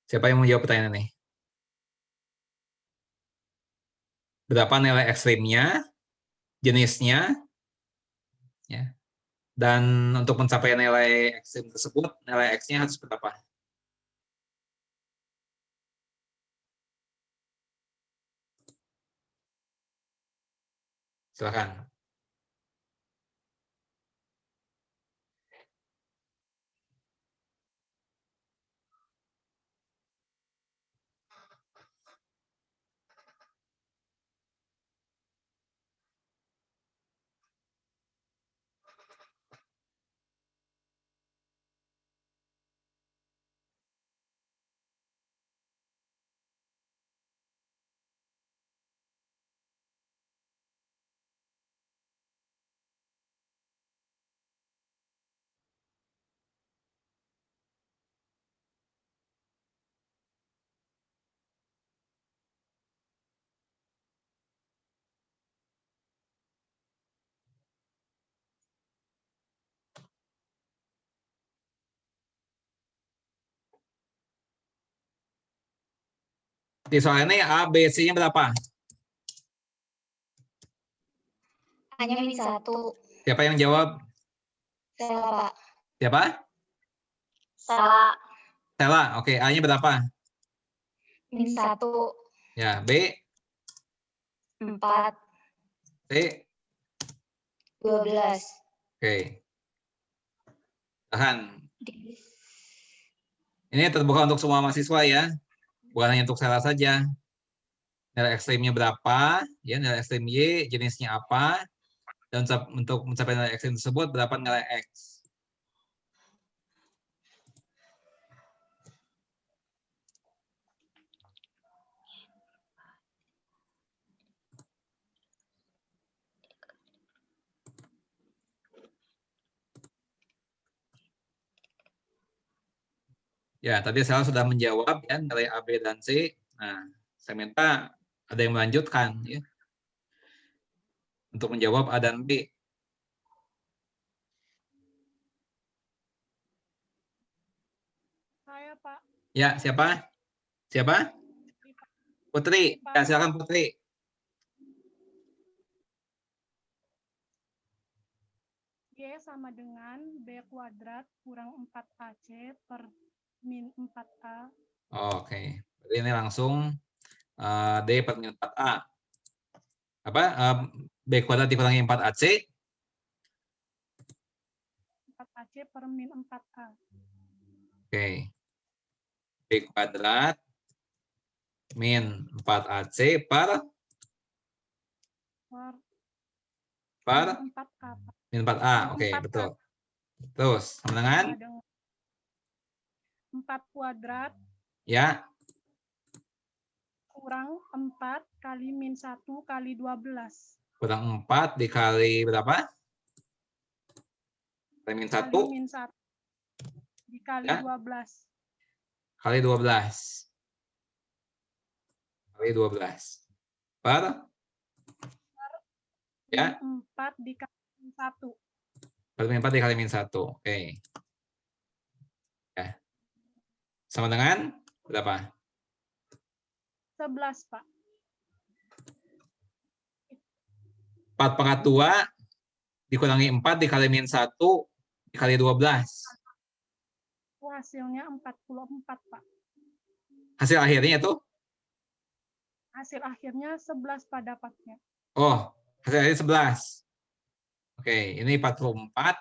Siapa yang mau menjawab pertanyaan ini? Berapa nilai ekstrimnya, jenisnya, ya. Dan untuk mencapai nilai ekstrim tersebut, nilai X-nya harus berapa? Silakan. Di soal ini A, B, C-nya berapa? Hanya min 1. Siapa yang jawab? Salah, Pak. Siapa? Salah. Stella. Oke, A-nya berapa? Min 1. Ya, B, 4. C. 12. Oke. Tahan. Ini terbuka untuk semua mahasiswa ya. Bukan hanya untuk Stella saja. Nilai ekstrimnya berapa? Ya, nilai ekstrim Y, jenisnya apa? Dan untuk mencapai nilai ekstrim tersebut, berapa nilai X? Ya, tadi saya sudah menjawab ya nilai A, B, dan C. Nah, saya minta ada yang melanjutkan ya untuk menjawab A dan B. Saya, Pak. Ya, siapa? Siapa? Putri. Ya, silakan Putri. Y sama dengan B kuadrat kurang 4AC per min 4A. Oke. Jadi ini langsung D per min 4A. Apa? B kuadrat dikurangi 4AC. 4AC per min 4A. Oke. B kuadrat min 4AC per per min 4A, Pak. min 4A. Oke, 4A. betul. Terus sama dengan Sama dengan 4 kuadrat ya kurang 4 kali min 1 kali 12. kurang 4 dikali berapa? Kali min 1 Kali min 1 dikali Ya. 12. kali 12. Kali 12. Per ya Min 4 dikali min 1. per min 4 dikali min 1. Oke. Ya. Sama dengan berapa? 11, Pak. 4/2 dikurangi 4 dikali min 1 dikali 12. Itu hasilnya 44, Pak. Hasil akhirnya itu? Hasil akhirnya 11, Pak, dapatnya. Oh, hasil akhirnya 11. Oke, ini 44.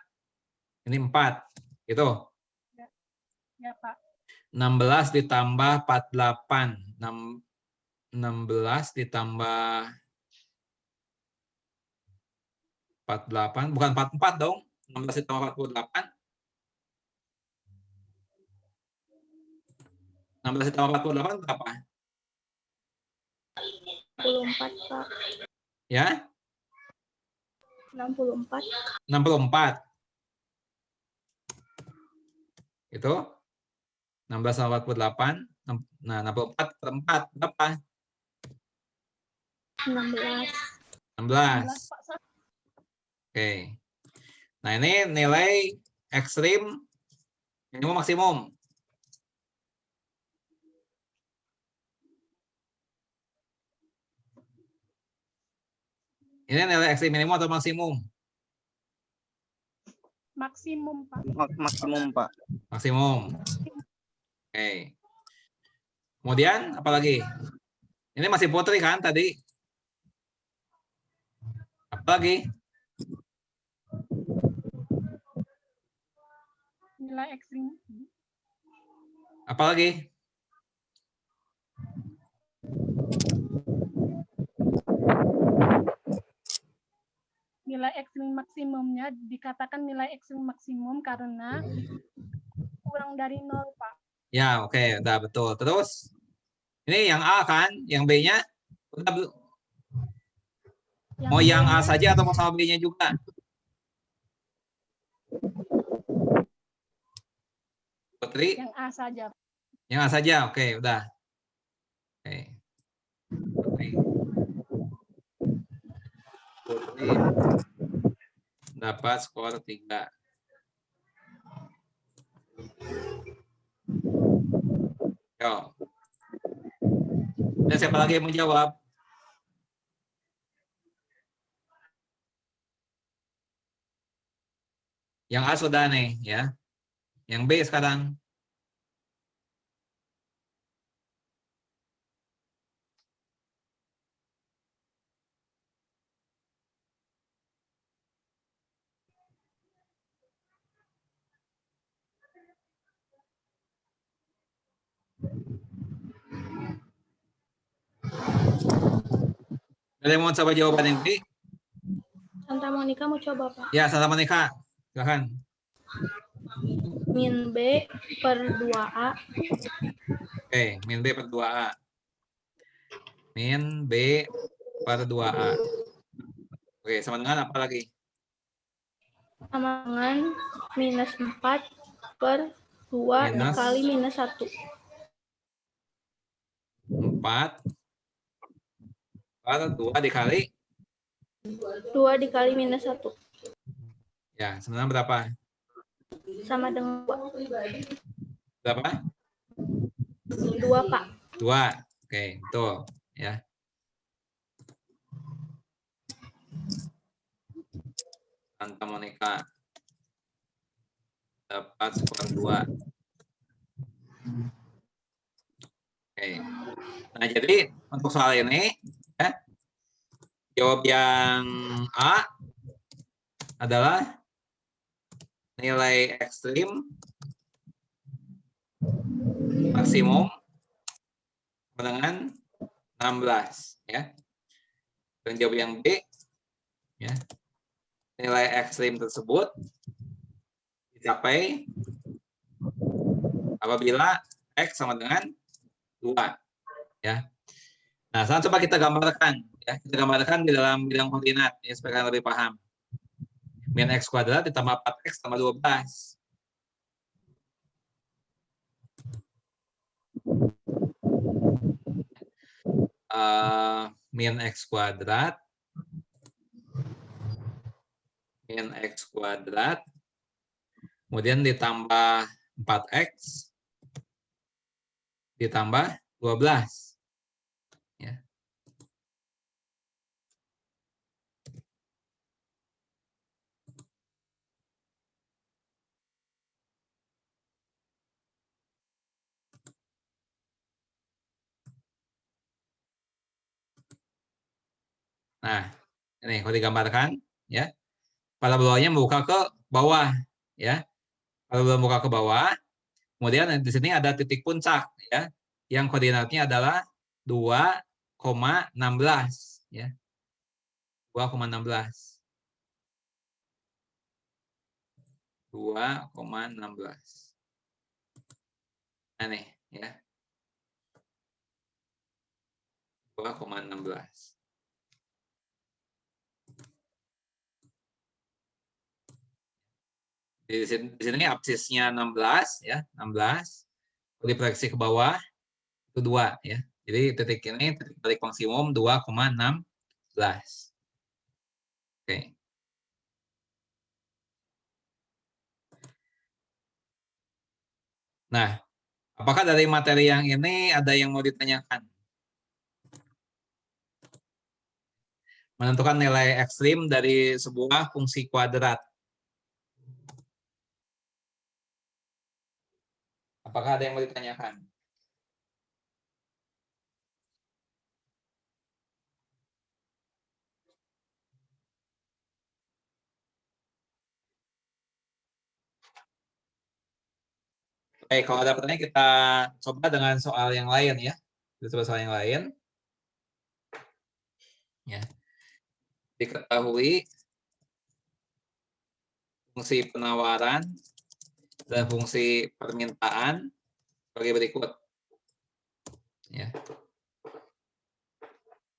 Ini 4. Gitu. Ya, Pak. 16 ditambah 48. 16 ditambah 48. Bukan 44 dong. 16 ditambah 48. 16 ditambah 48 berapa? 64, Pak. Ya? 64. 64. Itu 16 sama 48. Nah, 64 per 4 berapa? 16. 16. 16, Pak. Oke. Nah, ini nilai ekstrim minimum maksimum. Ini nilai ekstrim minimum atau maksimum? Maksimum, Pak. Maksimum, Pak. Maksimum. Oke. Kemudian apa lagi? Ini masih Putri kan tadi? Apa lagi? Nilai ekstrim. Apa lagi? Nilai ekstrim maksimumnya dikatakan nilai ekstrim maksimum karena kurang dari 0, Pak. Ya, oke, udah betul. Terus ini yang A kan, yang B-nya udah mau yang A B-nya saja atau mau sama B-nya juga? Putri? yang A saja. Yang A saja, oke, udah. Oke. Putri dapat skor 3. Yo. Dan siapa lagi yang mau jawab? Yang A sudah nih, ya. Yang B sekarang. Ada yang mau coba jawaban yang B? Santa Monica mau coba, Pak. Ya, Santa Monica. Silahkan. Min B per 2A. Oke, min B per 2A. Min B per 2A. Oke, sama dengan apa lagi? Sama dengan minus 4 per 2 Minus. dikali minus 1. 4 per 2 dikali? 2 dikali minus 1. Ya, sebenarnya berapa? Sama dengan 2. Berapa? 2, Pak. 2. Oke, betul. Ya. Santa Monica dapat skor 2. Oke. Nah, jadi untuk soal ini, ya, jawab yang A adalah nilai ekstrim maksimum dengan 16, ya. Dan jawab yang B, ya, nilai ekstrim tersebut dicapai apabila X sama dengan 2. Ya. Nah, sekarang coba kita gambarkan. Ya. Kita gambarkan di dalam bidang koordinat ya, supaya kalian lebih paham. Min X kuadrat ditambah 4X tambah 12. Min X kuadrat kemudian ditambah 4X ditambah 12 ya. Nah, ini kalau digambarkan ya. Parabolanya membuka ke bawah ya. Parabola membuka ke bawah. Kemudian di sini ada titik puncak ya. Yang koordinatnya adalah 2,16 ya. 2,16. 2,16. Nah, nih ya. 2,16. Di sini absisnya 16 ya, 16. Kalau diproyeksi ke bawah itu 2 ya. Jadi titik ini titik balik maksimum 2,16. Oke. Nah, apakah dari materi yang ini ada yang mau ditanyakan? Menentukan nilai ekstrim dari sebuah fungsi kuadrat. Apakah ada yang mau ditanyakan? Oke, kalau ada pertanyaan kita coba dengan soal yang lain ya. Kita coba soal yang lain. Ya. Diketahui fungsi penawaran dan fungsi permintaan sebagai berikut. Ya.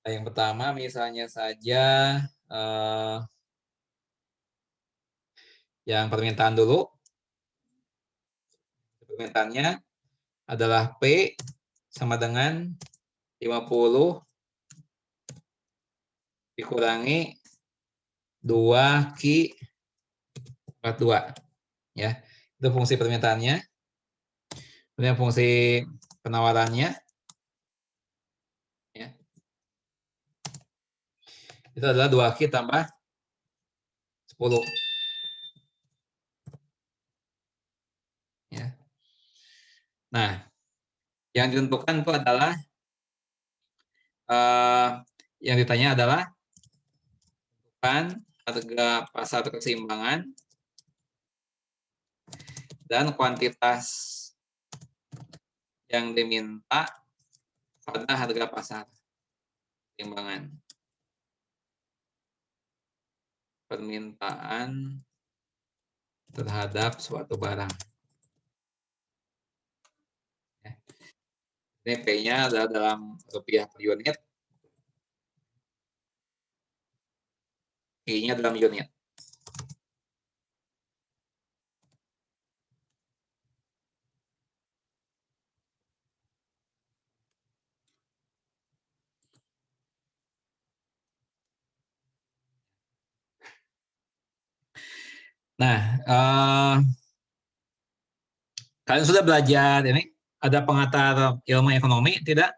Nah, yang pertama misalnya saja yang permintaan dulu. Permintaannya adalah P sama dengan 50 dikurangi 2Q pangkat 2. Ya. Itu fungsi permintaannya. Kemudian fungsi penawarannya. Ya. Itu adalah 2Q tambah 10. Ya. Nah, yang ditentukan itu adalah yang ditanya adalah tentukan harga pasar keseimbangan dan kuantitas yang diminta pada harga pasar keseimbangan. Permintaan terhadap suatu barang. Ini P-nya adalah dalam rupiah per unit. I-nya dalam unit. Nah, kalian sudah belajar ini? Ada pengantar ilmu ekonomi, tidak?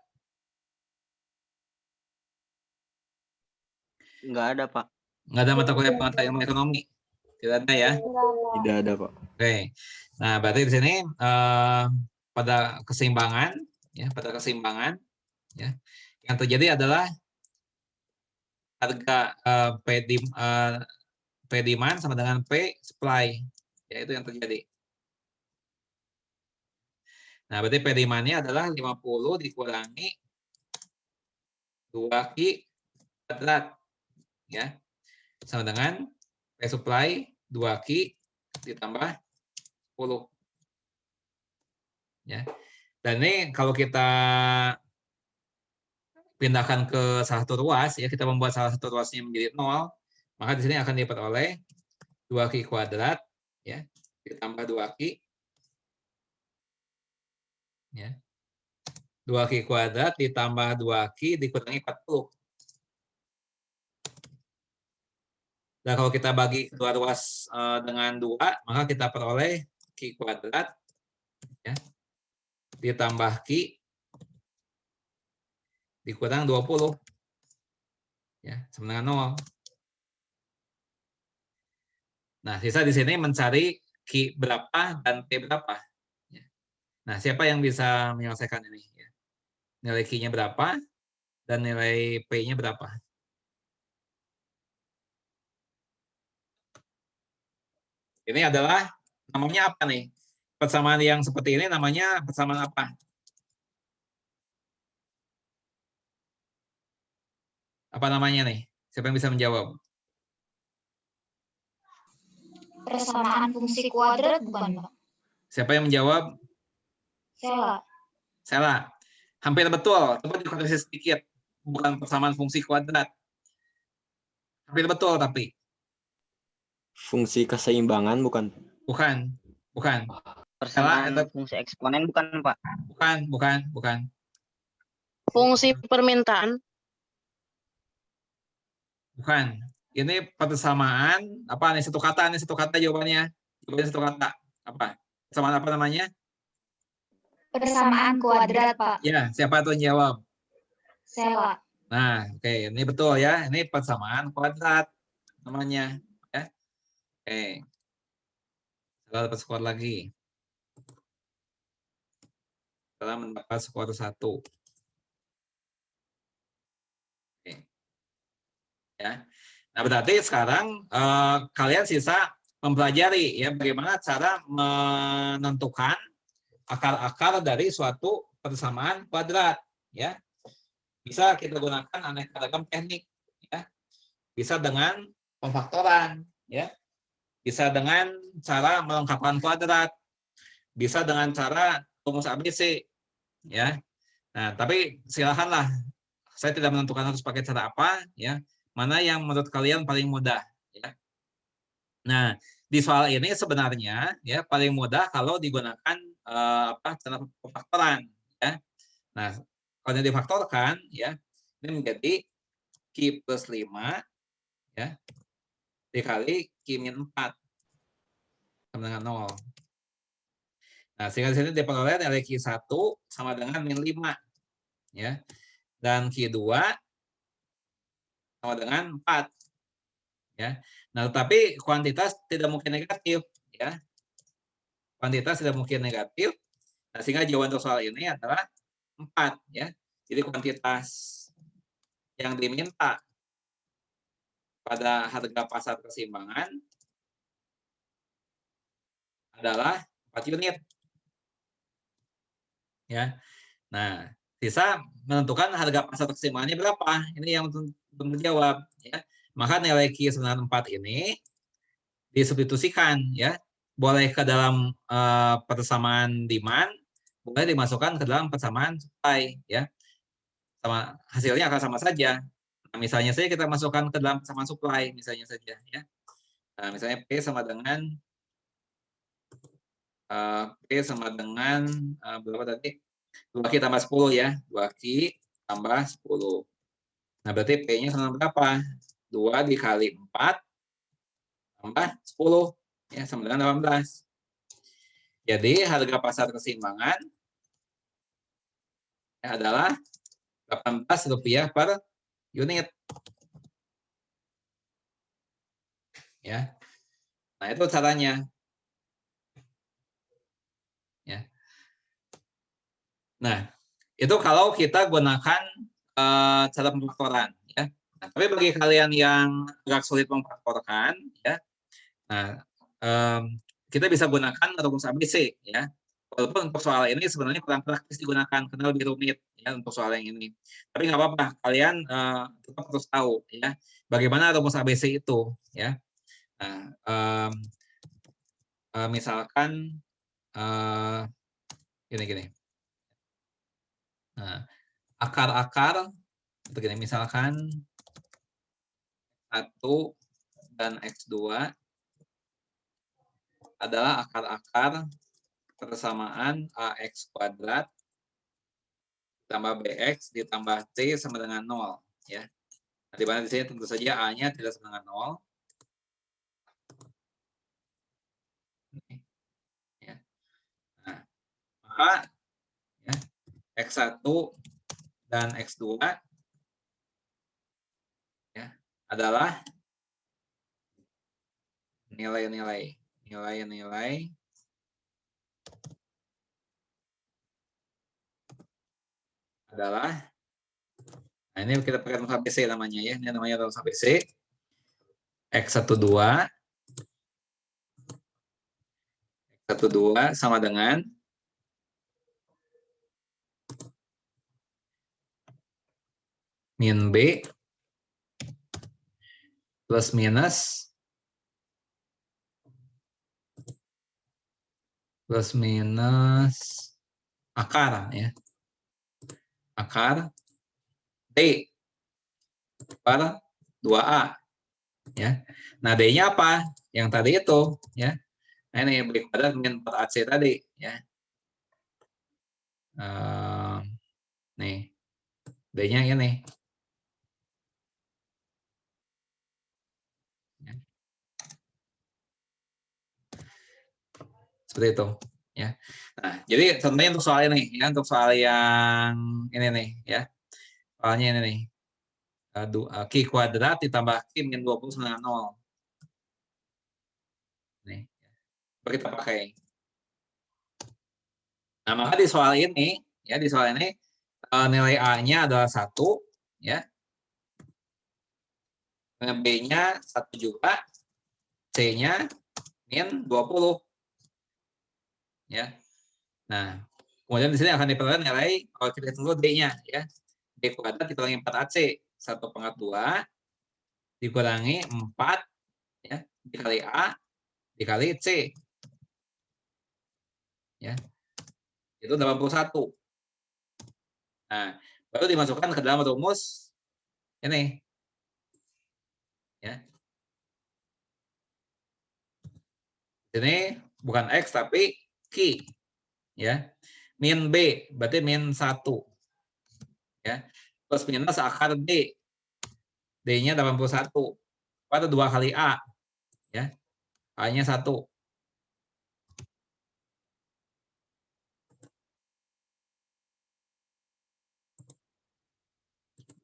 Enggak ada, Pak. Nggak ada mata kuliah pengantar ilmu ekonomi? Tidak ada ya? Tidak ada, Pak. Oke. Nah, berarti di sini pada keseimbangan, ya, ya, yang terjadi adalah harga P demand sama dengan P supply, ya itu yang terjadi. Nah, berarti P demand-nya adalah 50 dikurangi 2Q kuadrat, ya, sama dengan P supply 2Q ditambah 10. Ya. Dan ini kalau kita pindahkan ke salah satu ruas, ya kita membuat salah satu ruasnya menjadi 0, maka di sini akan diperoleh 2Q kuadrat, ya, ditambah 2Q, ya, 2Q kuadrat ditambah 2Q dikurangi 40. Dan kalau kita bagi kedua ruas dengan 2, maka kita peroleh Q kuadrat, ya, ditambah Q dikurang 20, ya, sama dengan 0. Nah, sisa di sini mencari Q berapa dan P berapa. Ya. Nah, siapa yang bisa menyelesaikan ini? Ya. Nilai Q-nya berapa dan nilai P-nya berapa? Ini adalah, namanya apa nih? Persamaan yang seperti ini namanya persamaan apa? Apa namanya nih? Siapa yang bisa menjawab? Persamaan fungsi kuadrat bukan, Pak? Siapa yang menjawab? Sela. Sela. Hampir betul. Coba dikoreksi sedikit. Bukan persamaan fungsi kuadrat. Hampir betul tapi. Fungsi keseimbangan bukan? Bukan. Bukan. Persamaan fungsi eksponen bukan, Pak? Bukan. Fungsi permintaan. Bukan. Ini persamaan apa nih? Satu kata jawabannya. Jawabannya satu kata. Apa? Persamaan apa namanya? Persamaan kuadrat, Pak. Ya, siapa tuh yang jawab? Sela. Nah, oke, ini betul ya. Ini persamaan kuadrat namanya, ya. Oke. Setelah dapat skor lagi. Setelah mendapat skor 1. Oke. Ya. Nah, berarti sekarang kalian sisa mempelajari ya bagaimana cara menentukan akar-akar dari suatu persamaan kuadrat, ya. Bisa kita gunakan aneka ragam teknik, ya. Bisa dengan pemfaktoran, ya. Bisa dengan cara melengkapkan kuadrat. Bisa dengan cara rumus ABC, ya. Nah, tapi silakanlah. Saya tidak menentukan harus pakai cara apa, ya. Mana yang menurut kalian paling mudah, ya. Nah, di soal ini sebenarnya ya paling mudah kalau digunakan cara pemfaktoran, ya. Nah, kalau difaktorkan ya ini menjadi Q plus 5 ya dikali Q min 4 sama dengan 0. Nah, sehingga di sini diperoleh nilai Q1 sama dengan min 5 ya. Dan Q2 sama dengan 4. Ya. Nah, tetapi kuantitas tidak mungkin negatif ya. Kuantitas tidak mungkin negatif. Nah, sehingga jawaban untuk soal ini adalah 4 ya. Jadi kuantitas yang diminta pada harga pasar keseimbangan adalah 4 unit. Ya. Nah, sisa menentukan harga pasar keseimbangannya berapa. Ini yang belum terjawab ya. Maka nilai Q94 ini disubstitusikan ya. Boleh ke dalam persamaan demand, boleh dimasukkan ke dalam persamaan supply ya. Sama hasilnya akan sama saja. Nah, misalnya saja kita masukkan ke dalam persamaan supply misalnya saja ya. Nah, misalnya P sama dengan berapa tadi? 2Q tambah 10 ya. 2Q tambah 10. Nah, berarti P-nya sama berapa? 2 dikali 4 tambah 10 ya sama dengan 18. Jadi harga pasar keseimbangan ya, adalah Rp18 per unit. Ya. Nah, itu caranya. Ya. Nah, itu kalau kita gunakan cara pemfaktoran ya. Nah, tapi bagi kalian yang agak sulit memfaktorkan ya. Nah, kita bisa gunakan rumus ABC ya. Walaupun untuk soal ini sebenarnya kurang praktis digunakan karena lebih rumit ya untuk soal yang ini. Tapi nggak apa-apa, kalian tetap harus tahu ya bagaimana rumus ABC itu ya. Nah, misalkan gini. Nah, akar-akar begini, misalkan 1 dan X2 adalah akar-akar persamaan AX kuadrat tambah BX ditambah C sama dengan 0. Ya. Nah, di mana di sini tentu saja A-nya tidak sama dengan 0. Ya. Nah, maka ya, X1 dan X2 ya, adalah nilai-nilai adalah, nah ini kita pakai rumus ABC namanya ya, ini namanya rumus ABC. X12 sama dengan min B plus minus akar ya. Akar D per 2A ya. Nah, D-nya apa? Yang tadi itu ya. Nah, ini B kuadrat min per AC tadi ya. Nih. D-nya ini. Seperti itu ya. Nah, jadi contohnya untuk soal ini ya, untuk soal yang ini nih ya. Soalnya ini nih. Q kuadrat ditambah Q min 20 sama dengan 0. Nih. Kita pakai. Nah, maka di soal ini ya, nilai A-nya adalah 1 ya. B-nya 1 juga. C-nya min 20. Ya. Nah, kemudian di sini akan diperoleh nilai, kalau kita hitung dulu D-nya ya. D kuadrat dikurangi 4AC, 1/2 dikurangi 4 ya, dikali A dikali C. Ya. Itu 81. Nah, baru dimasukkan ke dalam rumus ini. Ya. Ini bukan X tapi Q. Ya. Min B berarti min 1. Ya. Plus minus akar D. D-nya 81. Pada 2 kali A. Ya. A-nya 1.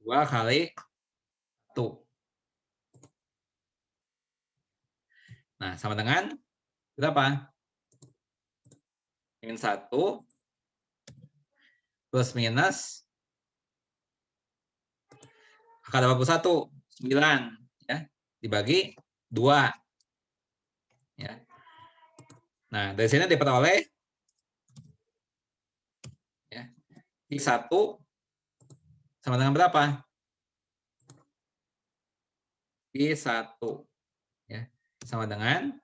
2 kali 1. Nah, sama dengan berapa? Min 1 plus minus akar 81, 9 ya, dibagi 2. Ya. Nah, dari sini diperoleh ya, I1 sama dengan berapa? I1 ya, sama dengan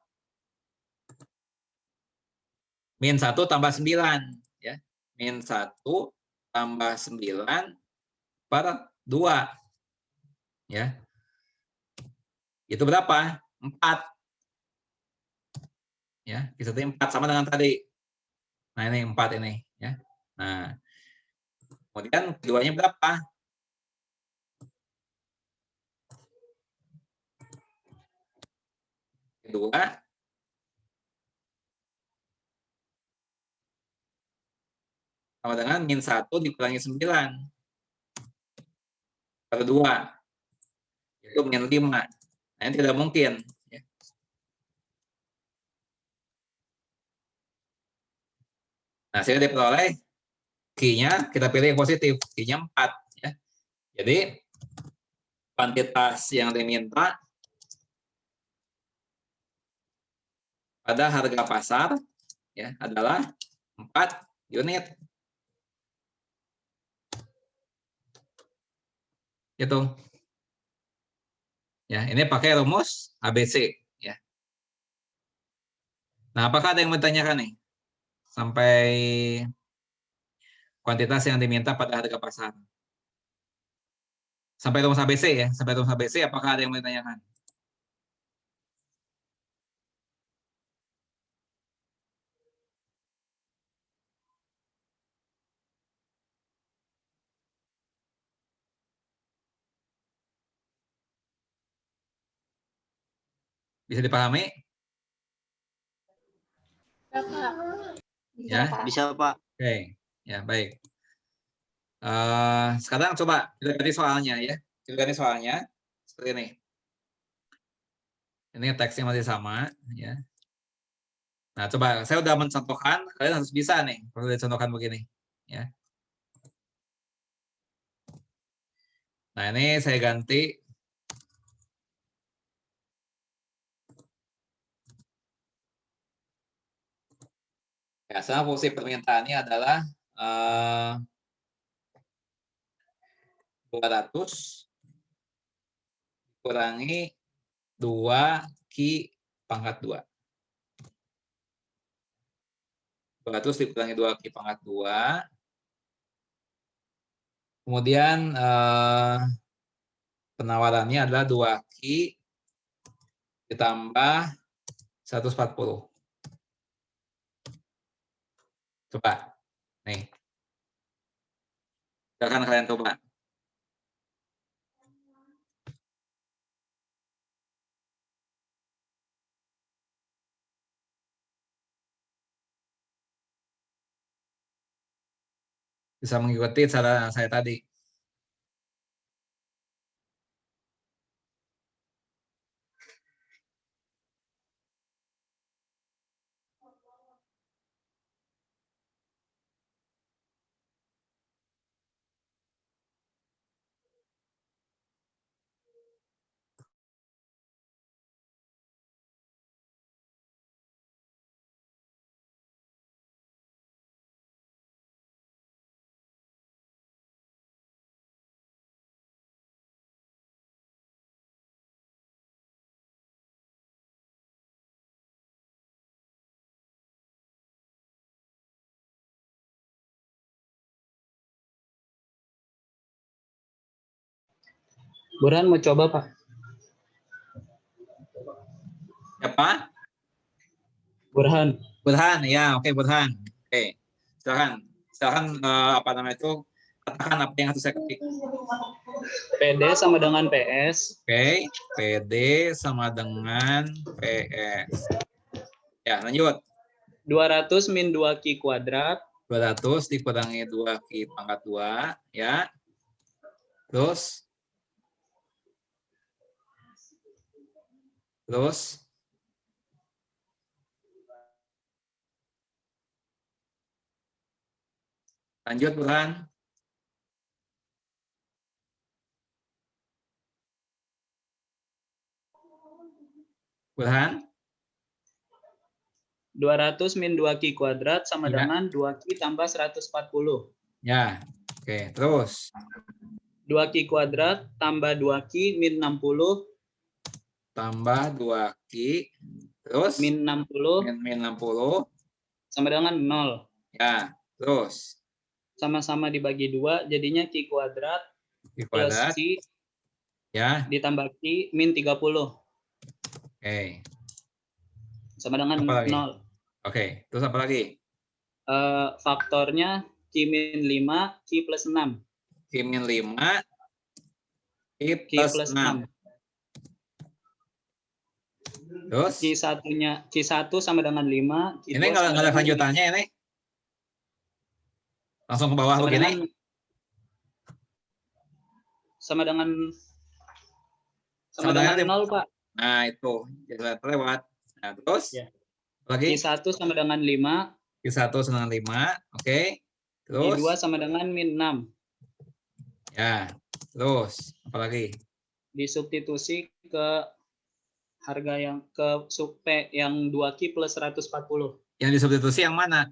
min 1 tambah 9 ya. Min 1 tambah 9 per 2 ya. Itu berapa? 4 ya. Kita 4 sama dengan tadi. Nah, ini 4 ini ya. Nah, kemudian keduanya berapa? Kedua sama dengan min 1 dikurangi 9 per 2. Itu min 5. Nah, ini tidak mungkin. Ya. Nah, sehingga diperoleh Q-nya kita pilih yang positif. Q-nya 4. Ya. Jadi, kuantitas yang diminta pada harga pasar ya, adalah 4 unit. Gitu. Ya, ini pakai rumus ABC ya. Nah, apakah ada yang mau ditanyakan nih? Sampai kuantitas yang diminta pada harga pasar. Sampai rumus ABC ya. Sampai rumus ABC, apakah ada yang mau ditanyakan? Bisa dipahami? Ya, Pak. Ya, Bisa, Pak. oke. Ya, baik. Sekarang coba kita ganti soalnya ya. Kita ganti soalnya seperti ini. Ini teksnya masih sama ya. Nah, coba saya udah mencontohkan, kalian harus bisa nih kalau dicontohkan begini ya. Nah, ini saya ganti ya, sekarang fungsi permintaannya adalah 200 kurangi 2Q pangkat 2. 200 dikurangi 2Q pangkat 2. Kemudian penawarannya adalah 2Q ditambah 140. Coba. Nih. Silakan kalian coba. Bisa mengikuti cara saya tadi. Burhan mau coba, Pak. Siapa? Burhan. Burhan, ya, oke Burhan. Oke, silakan apa namanya itu, katakan apa yang harus saya ketik. PD sama dengan PS. Oke, PD sama dengan PS. Ya, lanjut. 200 min 2Q kuadrat. 200 dikurangi 2Q pangkat 2, ya. Terus lanjut Burhan. Burhan. 200 min 2Q kuadrat sama Ya. dengan 2Q tambah 140. Ya, oke. Terus 2Q kuadrat tambah 2Q min 60. tambah 2Q. Terus Min 60. min 60. Sama dengan 0. Ya, terus. Sama-sama dibagi 2, jadinya Q kuadrat. Q kuadrat. Plus Q. Ya. Ditambah Q min 30. Oke. Sama dengan Apa lagi? 0. Oke, terus apa lagi? Faktornya Q min 5, Q plus 6. Q min 5, Q Q plus plus 6. 6. Terus? Q1 sama dengan 5. Q2 Ini nggak ada kelanjutannya ini? Langsung ke bawah begini? Sama dengan 0, Pak. Nah, itu. Jadi lewat. Nah, terus? Ya. Lagi? Q1 sama dengan 5. Q1 sama dengan 5. Oke. Terus? Q2 sama dengan min 6. Ya. Terus? Apa lagi? Disubstitusi ke harga yang ke sub P yang 2Q plus 140. Yang disubstitusi yang mana?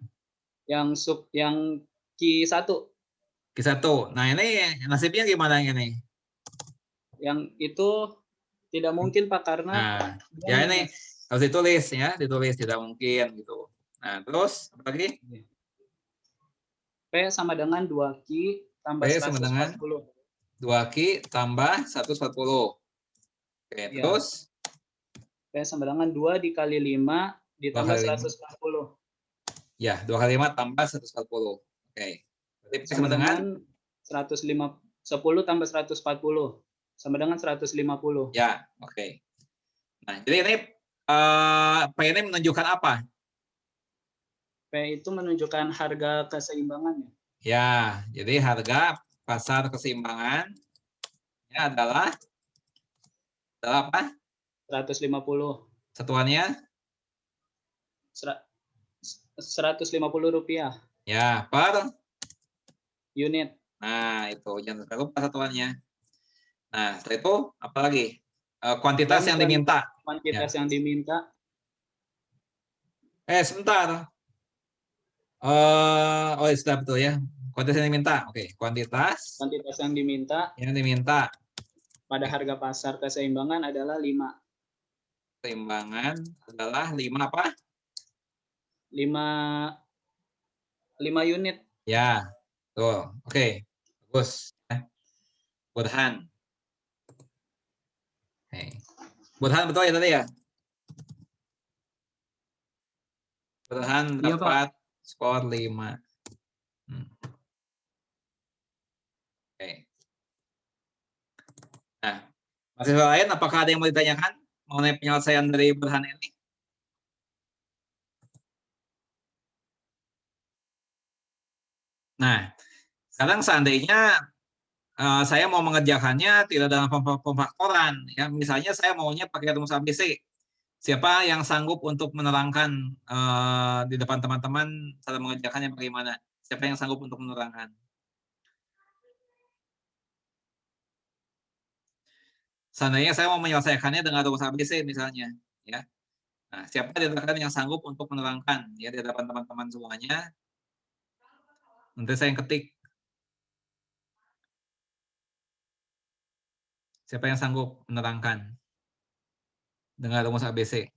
Yang Q1. Q1. Nah, ini nasibnya gimana ini? Yang itu tidak mungkin, Pak, karena Nah, ya ini Harus ditulis ya, ditulis, tidak mungkin gitu. Nah, terus apa lagi? P sama dengan 2Q tambah P sama dengan 140. 2Q tambah 140. Oke, Ya. terus P sama dengan 2 dikali 5 ditambah 2 kali 5. 140. Ya, 2 kali 5 tambah 140. Oke. Berarti P Sama dengan 10 tambah 140. Sama dengan 150. Ya, oke. Nah, jadi ini P ini menunjukkan apa? P itu menunjukkan harga keseimbangannya. Ya, jadi harga pasar keseimbangan adalah apa? 150. Satuannya? 150 rupiah Ya, per unit. Nah, itu jangan lupa satuannya. Nah, setelah itu apa lagi? Kuantitas Dan yang diminta. Kuantitas Ya. yang diminta. Sebentar. Oh, sudah betul ya. Kuantitas yang diminta. Oke, kuantitas Kuantitas yang diminta yang diminta pada harga pasar keseimbangan adalah 5. keseimbangan adalah 5 apa? 5 unit. Ya, tuh. Oke, bagus. Burhan. Burhan betul ya tadi ya? Burhan Iya, dapat skor 5. Oke. Nah, mahasiswa lain apakah ada yang mau ditanyakan mengenai penyelesaian dari Burhan ini? Nah, sekarang seandainya saya mau mengerjakannya tidak dalam pemfaktoran, ya misalnya saya maunya pakai rumus ABC. Siapa yang sanggup untuk menerangkan di depan teman-teman cara mengerjakannya bagaimana? Siapa yang sanggup untuk menerangkan? Seandainya saya mau menyelesaikannya dengan rumus ABC misalnya, ya. Nah, siapa di antara yang sanggup untuk menerangkan ya di depan teman-teman semuanya? Nanti saya yang ketik. Siapa yang sanggup menerangkan dengan rumus ABC?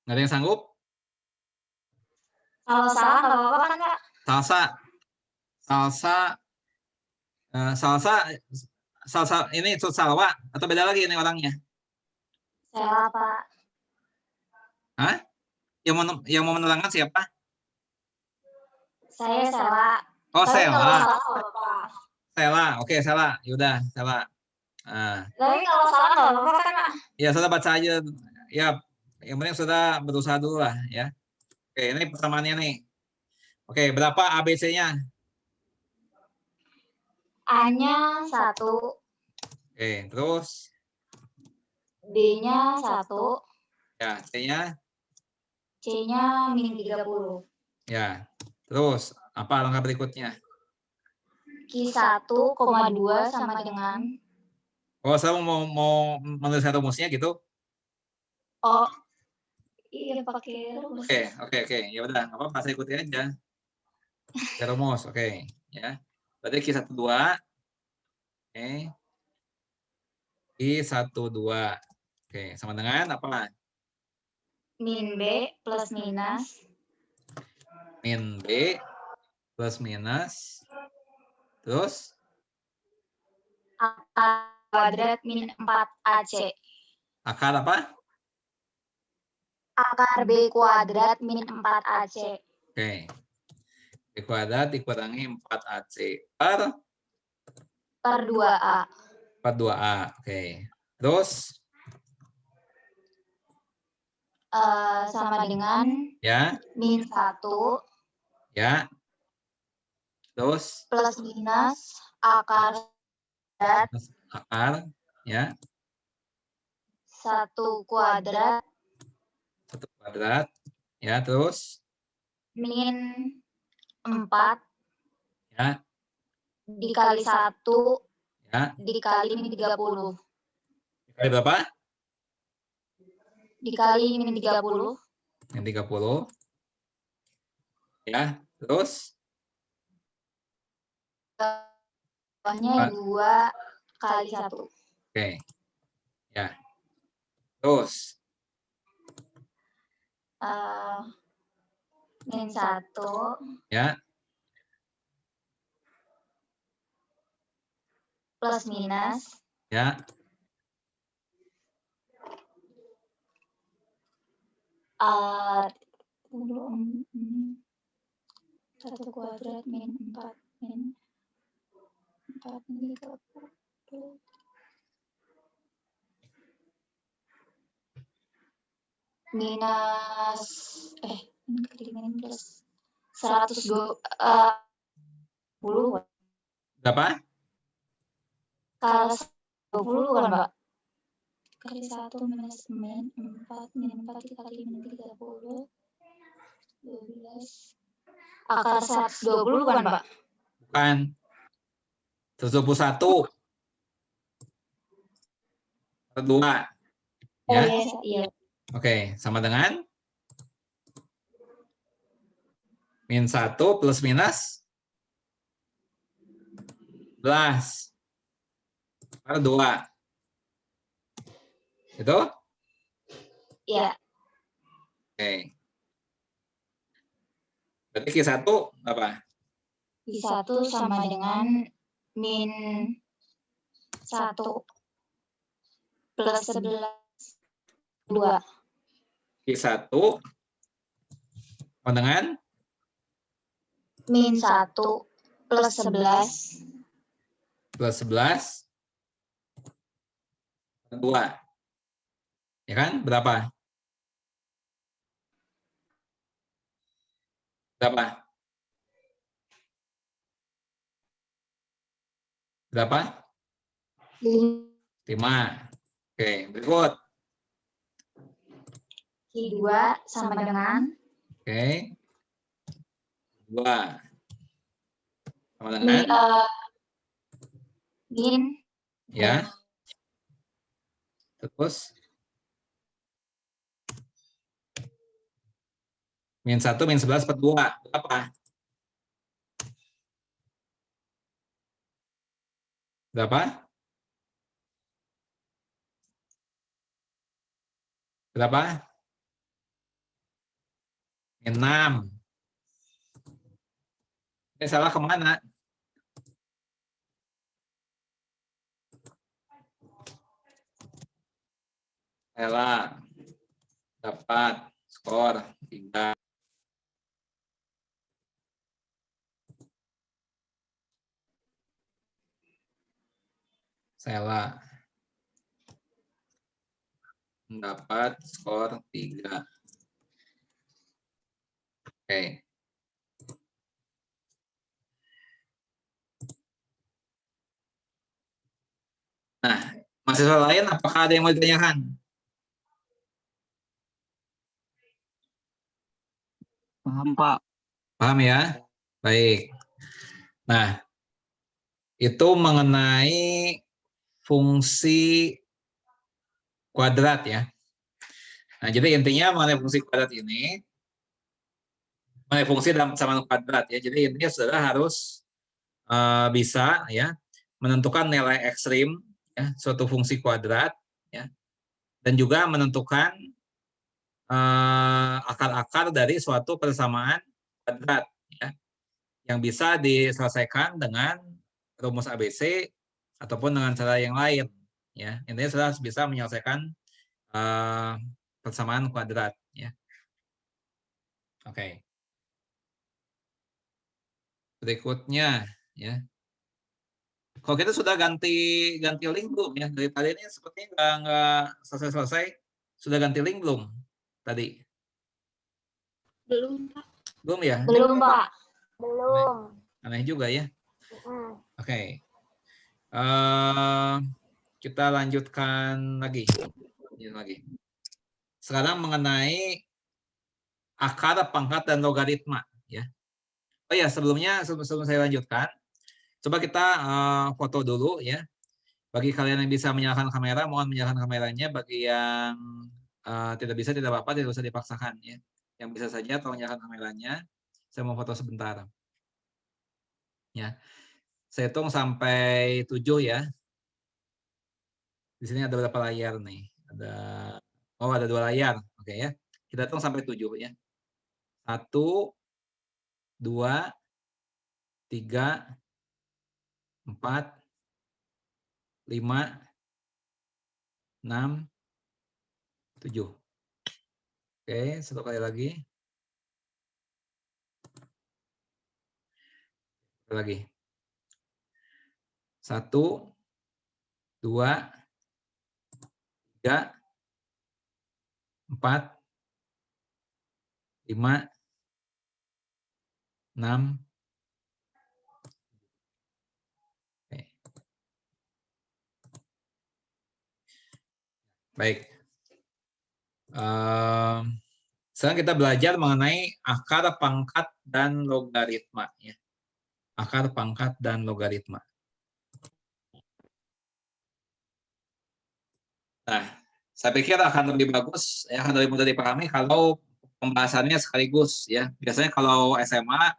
Nggak ada yang sanggup? Kalau salah nggak apa-apa kan, Kak? Salsa ini salwa atau beda lagi ini orangnya? Salah, Pak. Hah? Yang mau menerangkan siapa? Saya salah. Oh, Tapi kalau Sela. salah nggak apa-apa. Sela. Oke, Sela. Yaudah, Sela. Nah, Tapi kalau salah nggak apa-apa kan, Kak? ya sudah baca aja. Ya, yang penting sudah berusaha dulu lah ya. Oke, ini persamaannya nih. Oke, berapa ABC-nya? A-nya 1, Oke, terus B-nya 1, ya C-nya C-nya -30. ya. Terus apa langkah berikutnya? Q1,2 sama dengan Oh, saya mau menuliskan rumusnya gitu. Oh, iya pakai rumus. Oke. Ya udah, nggak apa-apa, saya ikuti aja. Pakai rumus, oke. Ya. Berarti Q12. Oke. Q12. Oke, sama dengan apa? Min B plus minus. Min B plus minus. Terus? Akar kuadrat min 4AC. Akar apa? Akar B kuadrat min 4AC. Oke. B kuadrat dikurangi 4AC per 2A. Per 2A. Oke. Terus? Sama dengan Ya. min 1. Ya. Terus? Plus minus akar kuadrat. Akar. Ya. 1 kuadrat. 1 kuadrat. Ya, terus? Min 4. Ya. Dikali 1. Ya. Dikali min 30. Dikali berapa? dikali min 30. Min 30. Ya, terus? Bawahnya 2 kali 1. Oke. Ya. Terus? Min 1. Ya. Plus minus. Ya. Satu kuadrat min 4 min 4 min 30. Minus min plus 120. Berapa? Kalau 20 kan, Pak? Kali 1 minus min 4 dikali min 30. 12. Akar 120 kan, Pak? Bukan. 121. Per 2. Ya. Iya. Oke, sama dengan min 1 plus minus 11 per 2. Itu? Iya. Oke. Berarti Q1 apa? Q1 sama dengan min 1 plus 11 2. Q1 sama dengan min 1 plus 11 plus 11 per 2. Ya kan? Berapa? Berapa? Berapa? 5. Oke, berikut. Q2 sama dengan Oke. 2. Sama dengan min ya. Terus min 1 min 11 per 2. Berapa? Berapa? Berapa? Min 6. Ini salah kemana? Ella dapat skor 3. Sela mendapat skor 3. Oke. Nah, mahasiswa lain apakah ada yang mau ditanyakan? Paham, Pak. Paham ya? Baik. Nah, itu mengenai fungsi kuadrat ya. Nah, jadi intinya mengenai fungsi kuadrat ini, mengenai fungsi dalam persamaan kuadrat ya. Jadi intinya saudara harus bisa ya menentukan nilai ekstrim ya suatu fungsi kuadrat ya, dan juga menentukan akar-akar dari suatu persamaan kuadrat ya, yang bisa diselesaikan dengan rumus ABC ataupun dengan cara yang lain ya. Intinya saudara harus bisa menyelesaikan persamaan kuadrat ya. Oke. Berikutnya ya. Kalau kita sudah ganti link belum ya? Dari tadi ini sepertinya nggak selesai. Sudah ganti link belum tadi? Belum, Pak. Belum ya? belum, Pak. Belum. Aneh juga ya. Oke. Kita lanjutkan lagi. Sekarang mengenai akar, pangkat, dan logaritma ya. Oh ya, sebelum saya lanjutkan, coba kita foto dulu ya. Bagi kalian yang bisa menyalakan kamera, mohon menyalakan kameranya. Bagi yang tidak bisa, tidak apa-apa, tidak usah dipaksakan ya. Yang bisa saja tolong nyalakan kameranya. Saya mau foto sebentar. Ya. Saya hitung sampai 7 ya. Di sini ada berapa layar nih? Ada 2 layar. Oke ya. Kita hitung sampai 7 ya. 1, 2, 3, 4, 5, 6, 7. Oke, 1 kali lagi. Lagi. 1, 2, 3, 4, 5, 6. Oke. Baik. Sekarang kita belajar mengenai akar, pangkat, dan logaritma. Ya. Akar, pangkat, dan logaritma. Nah, saya pikir akan lebih bagus, ya, akan lebih mudah dipahami kalau pembahasannya sekaligus. Ya. Biasanya kalau SMA,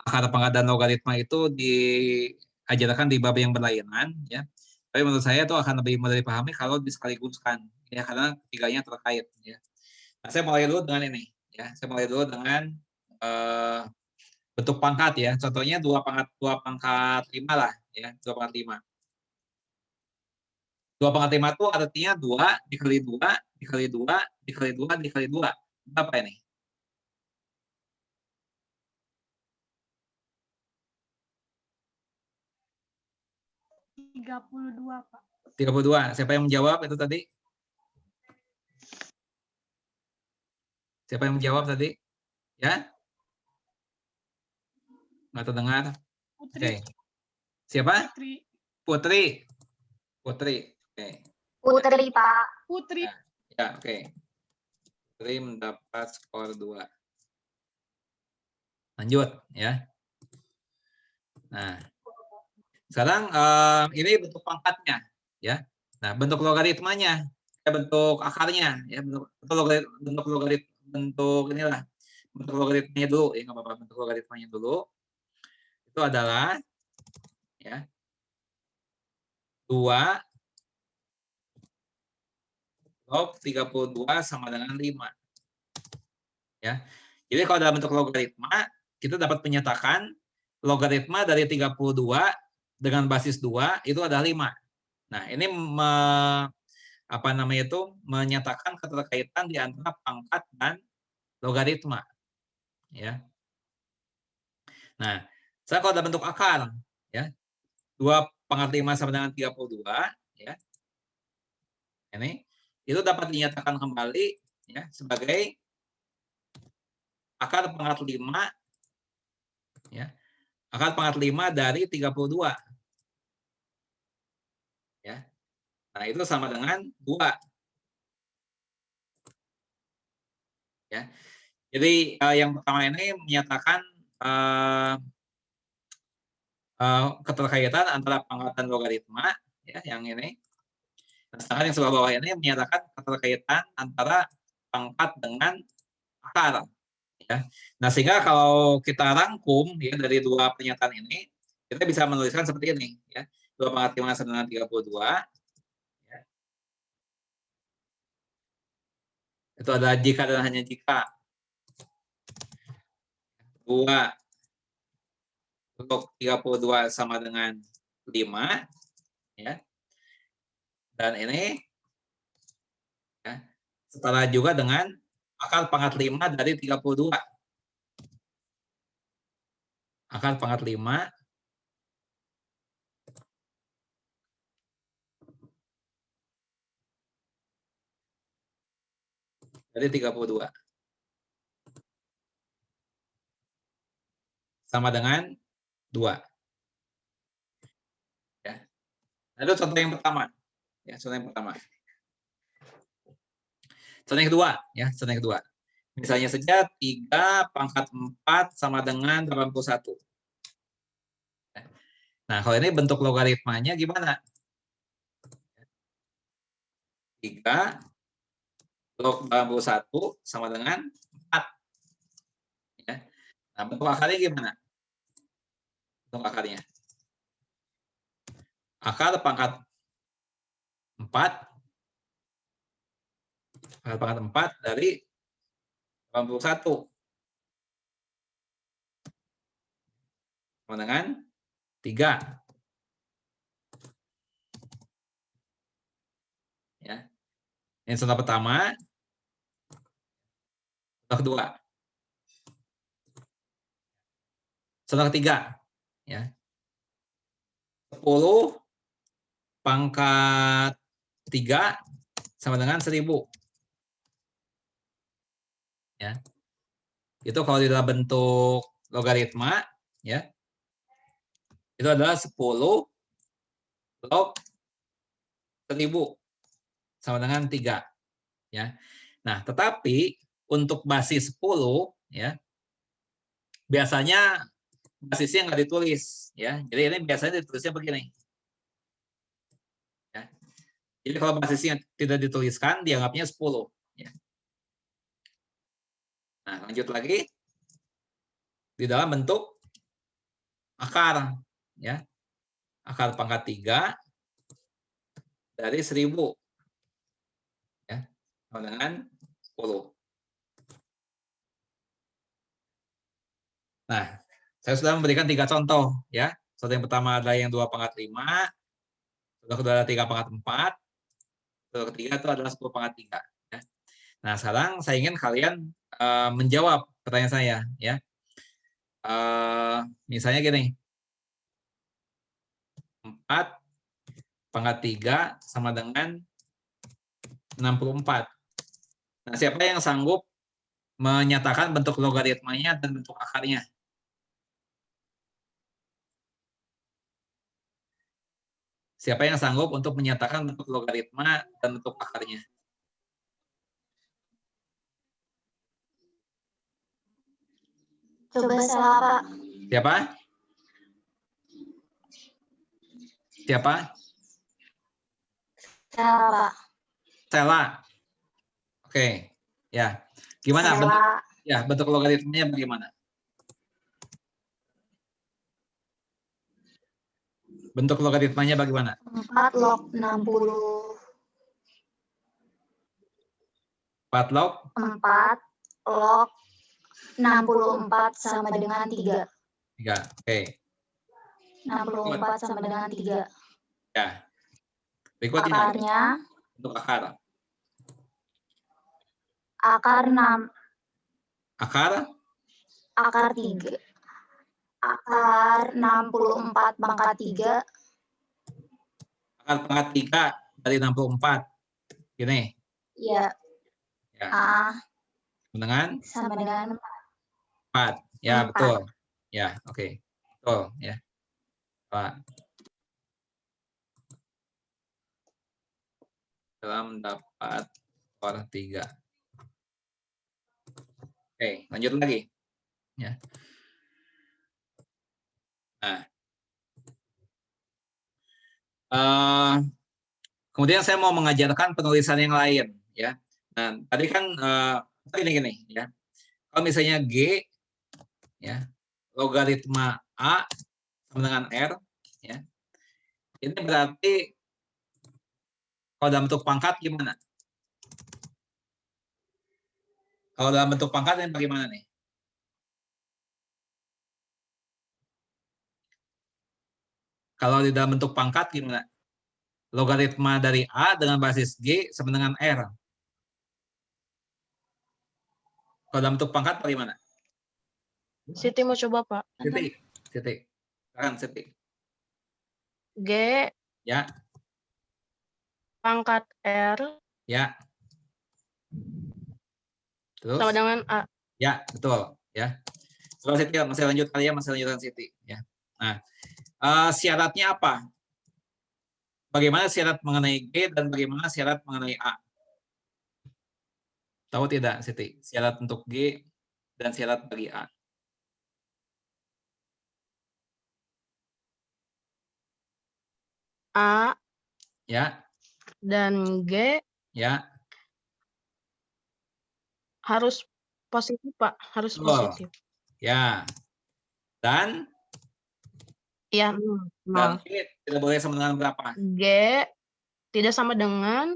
akar, pangkat, dan logaritma itu diajarkan di bab yang berlainan. Ya. Tapi menurut saya itu akan lebih mudah dipahami kalau disekaligus-kan. Ya, karena ketiganya terkait. Ya. Nah, saya mulai dulu dengan ini. Ya, saya mulai dulu dengan bentuk pangkat ya. Contohnya 2 pangkat 5 lah ya, 2 pangkat 5. 2 pangkat 5 itu artinya 2 dikali 2 dikali 2 dikali 2 dikali 2. Berapa ini? 32, Pak. 32. Siapa yang menjawab itu tadi? Siapa yang menjawab tadi? Ya? Nggak terdengar? Putri. Oke. Siapa? Putri. Putri. Putri. Oke. Putri, Pak. Putri. Ya, oke. Putri mendapat skor 2. Lanjut ya. Nah, sekarang ini bentuk pangkatnya ya. Nah, bentuk logaritmanya, bentuk akarnya ya, bentuk inilah. Bentuk logaritmanya dulu ya, nggak apa-apa, bentuk logaritmanya dulu. Itu adalah ya 2 log 32 sama dengan 5. Ya. Jadi kalau dalam bentuk logaritma, kita dapat menyatakan logaritma dari 32 dengan basis 2 itu adalah 5. Nah, ini menyatakan keterkaitan di antara pangkat dan logaritma. Ya. Nah, saya kalau dalam bentuk akar, ya, 2 pangkat 5 sama dengan 32, ya, ini itu dapat dinyatakan kembali ya sebagai akar pangkat 5 ya. Akar pangkat 5 dari 32. Ya. Nah, itu sama dengan 2. Ya. Jadi yang pertama ini menyatakan keterkaitan antara pangkat dan logaritma ya, yang ini. Nah, sedangkan yang sebelah bawah ini menyatakan keterkaitan antara pangkat dengan akar. Ya. Nah, sehingga kalau kita rangkum ya dari 2 pernyataan ini, kita bisa menuliskan seperti ini. Ya. 2 pangkat 5 sama dengan 32. Ya. Itu adalah jika dan hanya jika 2 untuk 32 sama dengan 5. Ya. Dan ini ya, setara juga dengan akar pangkat 5 dari 32. Akar pangkat 5 dari 32. Sama dengan 2. Ya. Nah, itu contoh yang pertama. Ya, contoh yang pertama. Contoh yang kedua, ya, contoh yang kedua. Misalnya saja 3 pangkat 4 sama dengan 81. Nah, kalau ini bentuk logaritmanya gimana? 3 log 81 sama dengan 4. Ya. Nah, bentuk akarnya gimana? Bentuk akarnya. Akar pangkat 4. Akar pangkat 4 dari 81. Sama dengan 3. Ya. Ini contoh pertama. Contoh kedua. Contoh ketiga. Ya. 10 pangkat 3 sama dengan 1000. Ya. Itu kalau di dalam bentuk logaritma, ya, itu adalah 10 log 1000 sama dengan 3. Ya. Nah, tetapi untuk basis 10, ya, biasanya basisnya nggak ditulis. Ya. Jadi ini biasanya ditulisnya begini. Ya. Jadi kalau basisnya tidak dituliskan, dianggapnya 10. Ya. Nah, lanjut lagi. Di dalam bentuk akar. Ya. Akar pangkat 3 dari 1000. Ya. Sama dengan 10. Nah, saya sudah memberikan 3 contoh. Ya. Contoh yang pertama adalah yang 2 pangkat 5. Contoh kedua adalah 3 pangkat 4. Contoh ketiga itu adalah 10 pangkat 3. Ya. Nah, sekarang saya ingin kalian menjawab pertanyaan saya. Ya. Misalnya gini. 4 pangkat 3 sama dengan 64. Nah, siapa yang sanggup menyatakan bentuk logaritmanya dan bentuk akarnya? Siapa yang sanggup untuk menyatakan bentuk logaritma dan bentuk akarnya? Coba salah, Pak. Siapa? Siapa? Salah, Pak. Stella. Oke. Ya. Gimana bentuk logaritmanya bagaimana? Bentuk logaritmanya bagaimana? 4 log 60. 4 log 4 log 64 sama dengan 3. 3. Oke. 64 sama dengan 3. Ya. Berikutnya. Akarnya. Bentuk akar. Akar 6. Akar? Akar 3. Akar 64 pangkat 3. Akar pangkat 3 dari 64. Gini. Iya. Ya. Dengan? Sama dengan 4. Ya, 4. betul. Ya, oke. Betul, ya. Pak. Dalam dapat skor 3. Oke, lanjut lagi. Ya. Nah. Kemudian saya mau mengajarkan penulisan yang lain, ya. Nah, tadi kan gini, ya. Kalau misalnya G, ya, logaritma A sama dengan R, ya. Ini berarti kalau dalam bentuk pangkat gimana? Kalau dalam bentuk pangkat ini bagaimana nih? Kalau di dalam bentuk pangkat gimana? Logaritma dari A dengan basis G sama dengan R. Kalau dalam bentuk pangkat bagaimana? Siti mau coba, Pak. Siti. Sekarang Siti. G. Ya. Pangkat R. Ya. Terus? Sama dengan A. Ya, betul. Ya. Terus Siti, masih lanjut kali ya, masih lanjutkan Siti. Ya. Nah, syaratnya apa? Bagaimana syarat mengenai G dan bagaimana syarat mengenai A? Tahu tidak, Siti? Syarat untuk G dan syarat bagi A. A. Ya. Dan G. Ya. Harus positif, Pak. Harus Betul. positif. Ya. Dan Iya, dan 0. G tidak boleh sama dengan berapa? G tidak sama dengan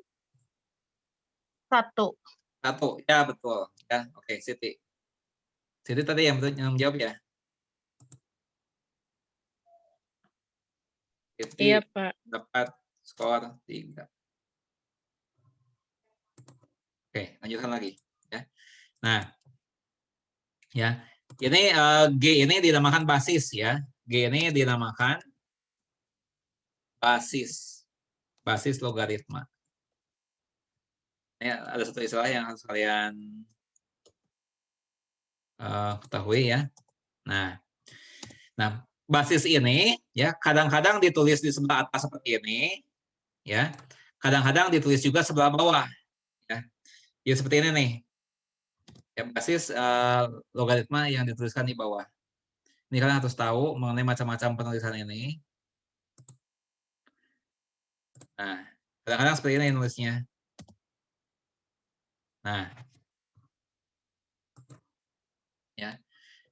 1. 1. Ya, betul. Ya, oke, Siti. Siti tadi yang jawab ya? Siti Iya, Pak. dapat skor 3. Oke, lanjutkan lagi. Ya. Nah, ya, ini G ini dinamakan basis ya. G ini dinamakan basis logaritma. Ya, ada satu istilah yang harus kalian ketahui ya. Nah, basis ini ya kadang-kadang ditulis di sebelah atas seperti ini, ya. Kadang-kadang ditulis juga sebelah bawah, ya. Jadi seperti ini nih. Ya, basis logaritma yang dituliskan di bawah. Ini kalian harus tahu mengenai macam-macam penulisan ini. Nah, kadang-kadang seperti ini nulisnya. Nah, ya.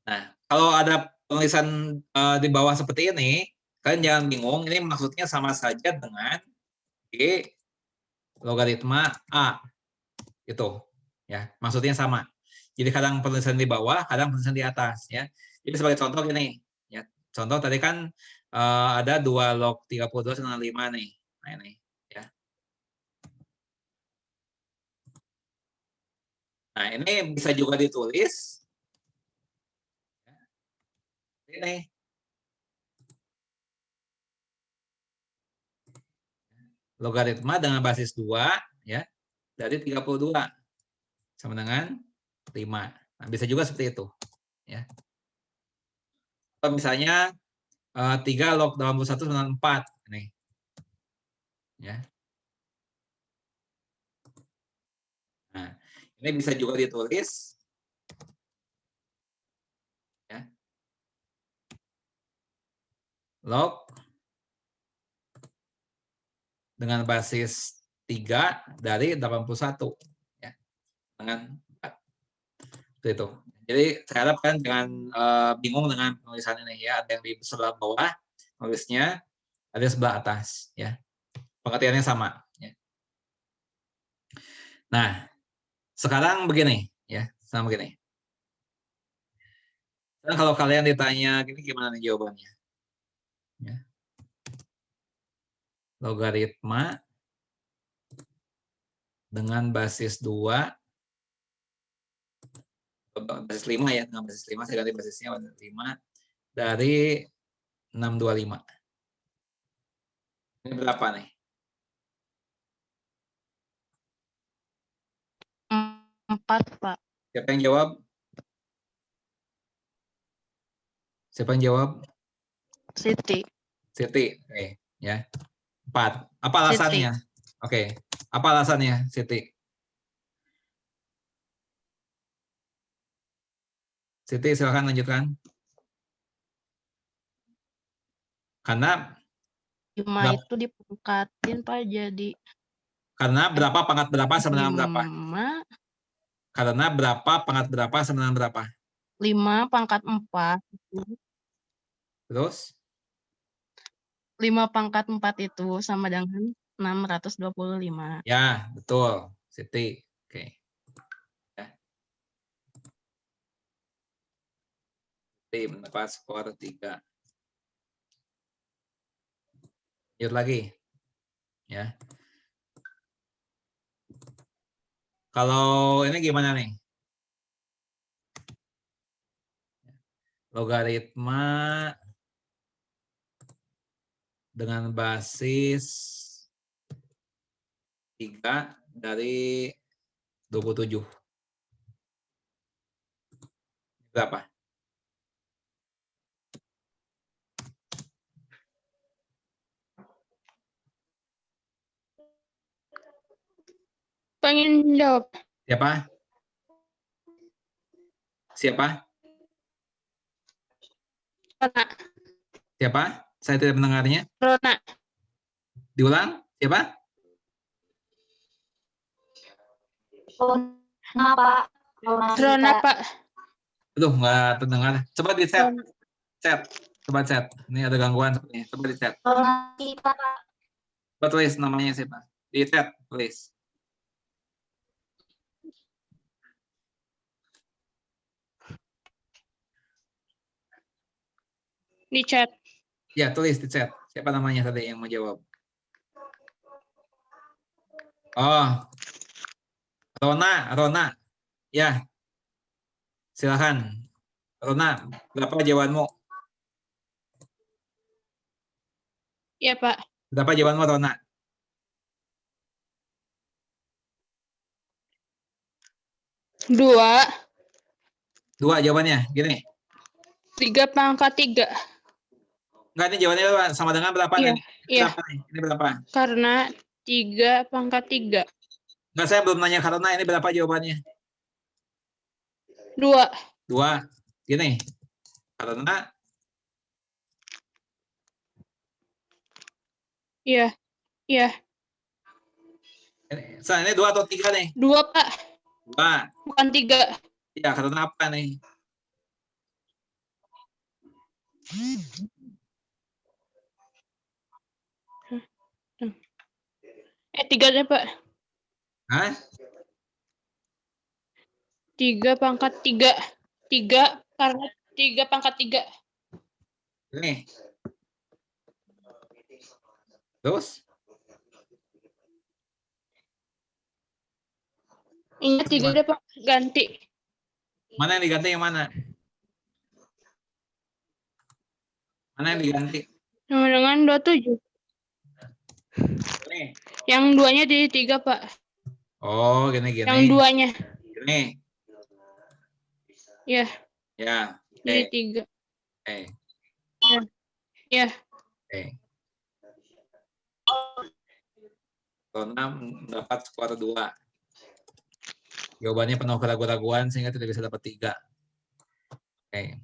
Nah, kalau ada penulisan di bawah seperti ini, kalian jangan bingung. Ini maksudnya sama saja dengan G logaritma A. Itu, ya. Maksudnya sama. Jadi kadang penulisan di bawah, kadang penulisan di atas, ya. Jadi sebagai contoh gini, ya. Contoh tadi kan ada 2 log 32 dengan 5 nih. Nah, ini, ya. Nah, ini bisa juga ditulis ini. Logaritma dengan basis 2 ya dari 32 sama dengan 5. Nah, bisa juga seperti itu, ya. Atau misalnya 3 log 81 dengan 4 nih. Ya. Nah, ini bisa juga ditulis ya. Log dengan basis 3 dari 81 ya. Dengan 4. Itu. Jadi saya harap kalian jangan bingung dengan penulisan ini ya. Ada yang di sebelah bawah nulisnya, ada di sebelah atas ya. Pengertiannya sama ya. Nah, sekarang begini ya, sama begini. Dan kalau kalian ditanya gini gimana nih jawabannya? Ya. Logaritma dengan basis 2 basis 5 ya, dengan basis 5 saya ganti basisnya 5 dari 625. Ini berapa nih? 4, Pak. Siapa yang jawab? Siapa yang jawab? Siti. Siti. Oke, ya. 4. Apa alasannya? Oke. Apa alasannya, Siti? Siti, silakan lanjutkan. Karena 5 itu dipangkatin, Pak, jadi karena berapa pangkat berapa sama dengan berapa? 5. Karena berapa pangkat berapa sama dengan berapa? 5 pangkat 4. Terus? 5 pangkat 4 itu sama dengan 625. Ya, betul. Siti. Oke. Ya. Siti mendapat skor 3. Lanjut lagi. Ya. Kalau ini gimana nih? Logaritma dengan basis 3 dari 27. Berapa? Pengen jawab. Siapa? Siapa? Rona. Siapa? Saya tidak mendengarnya. Rona. Diulang? Siapa? Rona, Pak. Rona, Pak. Aduh, nggak terdengar. Coba di chat. Coba chat. Ini ada gangguan sepertinya. Coba di chat. Coba tulis namanya siapa. Di chat, tulis. Di chat. Ya, tulis di chat. Siapa namanya tadi yang mau jawab? Oh, Rona. Ya, silakan. Rona, berapa jawabanmu? Ya, Pak. Berapa jawabanmu, Rona? 2. 2 jawabannya. Gini. 3 pangkat 3. Enggak, ini jawabannya sama dengan berapa Iya, nih? iya. Berapa nih? Ini berapa? Karena 3 pangkat 3. Enggak, saya belum nanya karena ini berapa jawabannya? 2. 2. Gini. Karena Iya. Iya. ini 2 atau 3 nih? 2, Pak. 2. Bukan 3. Ya, karena apa nih? Eh, 3 deh, Pak. Hah? 3 pangkat 3. 3 karena 3 pangkat 3. Ini. Terus? Ingat 3 deh, Pak. Ganti. Mana yang diganti yang mana? Mana yang diganti? Sama dengan 27. Ini. Yang 2-nya di 3, Pak. Oh, gini-gini. Yang 2-nya. Gini. Ya, Ya. jadi Oke. 3. Oke. Ya. Oke. Rona mendapat skor 2. Jawabannya penuh keraguan-raguan sehingga tidak bisa dapat 3. Oke.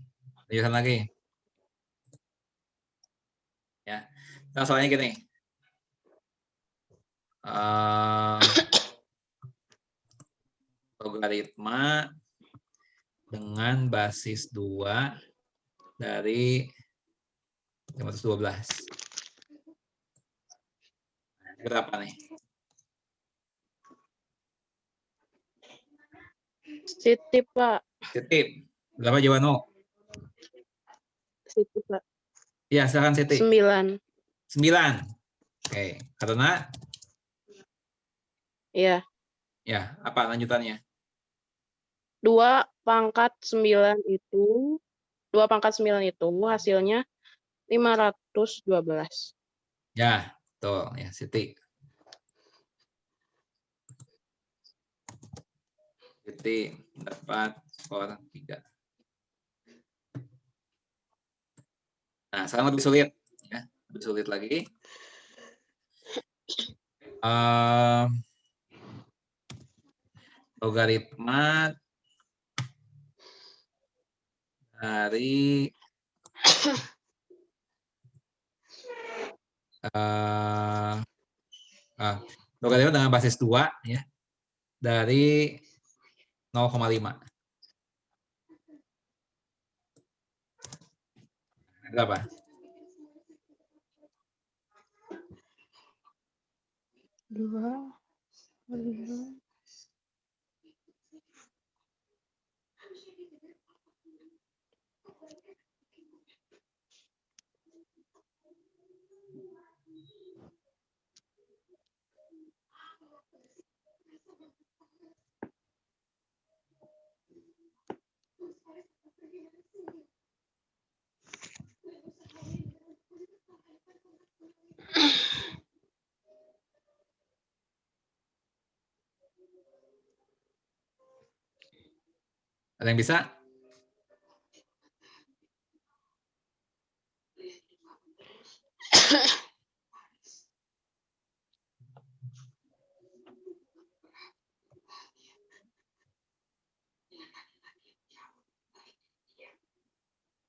Lanjutkan lagi. Ya. Nah, soalnya gini. Logaritma dengan basis 2 dari 512. Berapa nih? Siti, Pak. Siti, berapa jawabanmu? Siti, Pak. Iya, silakan Siti. 9. 9. Oke, karena? Iya. Ya, apa lanjutannya? 2 pangkat 9 itu, 2 pangkat 9 itu hasilnya 512. Ya, betul. Ya, Siti. Siti dapat skor 3. Nah, sekarang lebih sulit. Ya, lebih sulit lagi. Logaritma dari logaritma dengan basis 2 ya dari 0,5. Berapa? Dua. Ada yang bisa?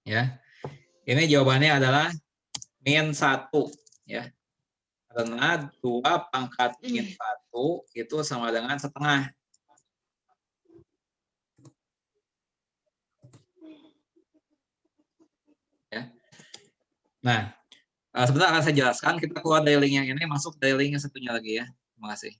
Ya. Ini jawabannya adalah min 1 ya. Karena 2 pangkat min 1 itu sama dengan setengah. Nah, sebentar akan saya jelaskan. Kita keluar dari link yang ini, masuk dari link yang satunya lagi ya. Terima kasih.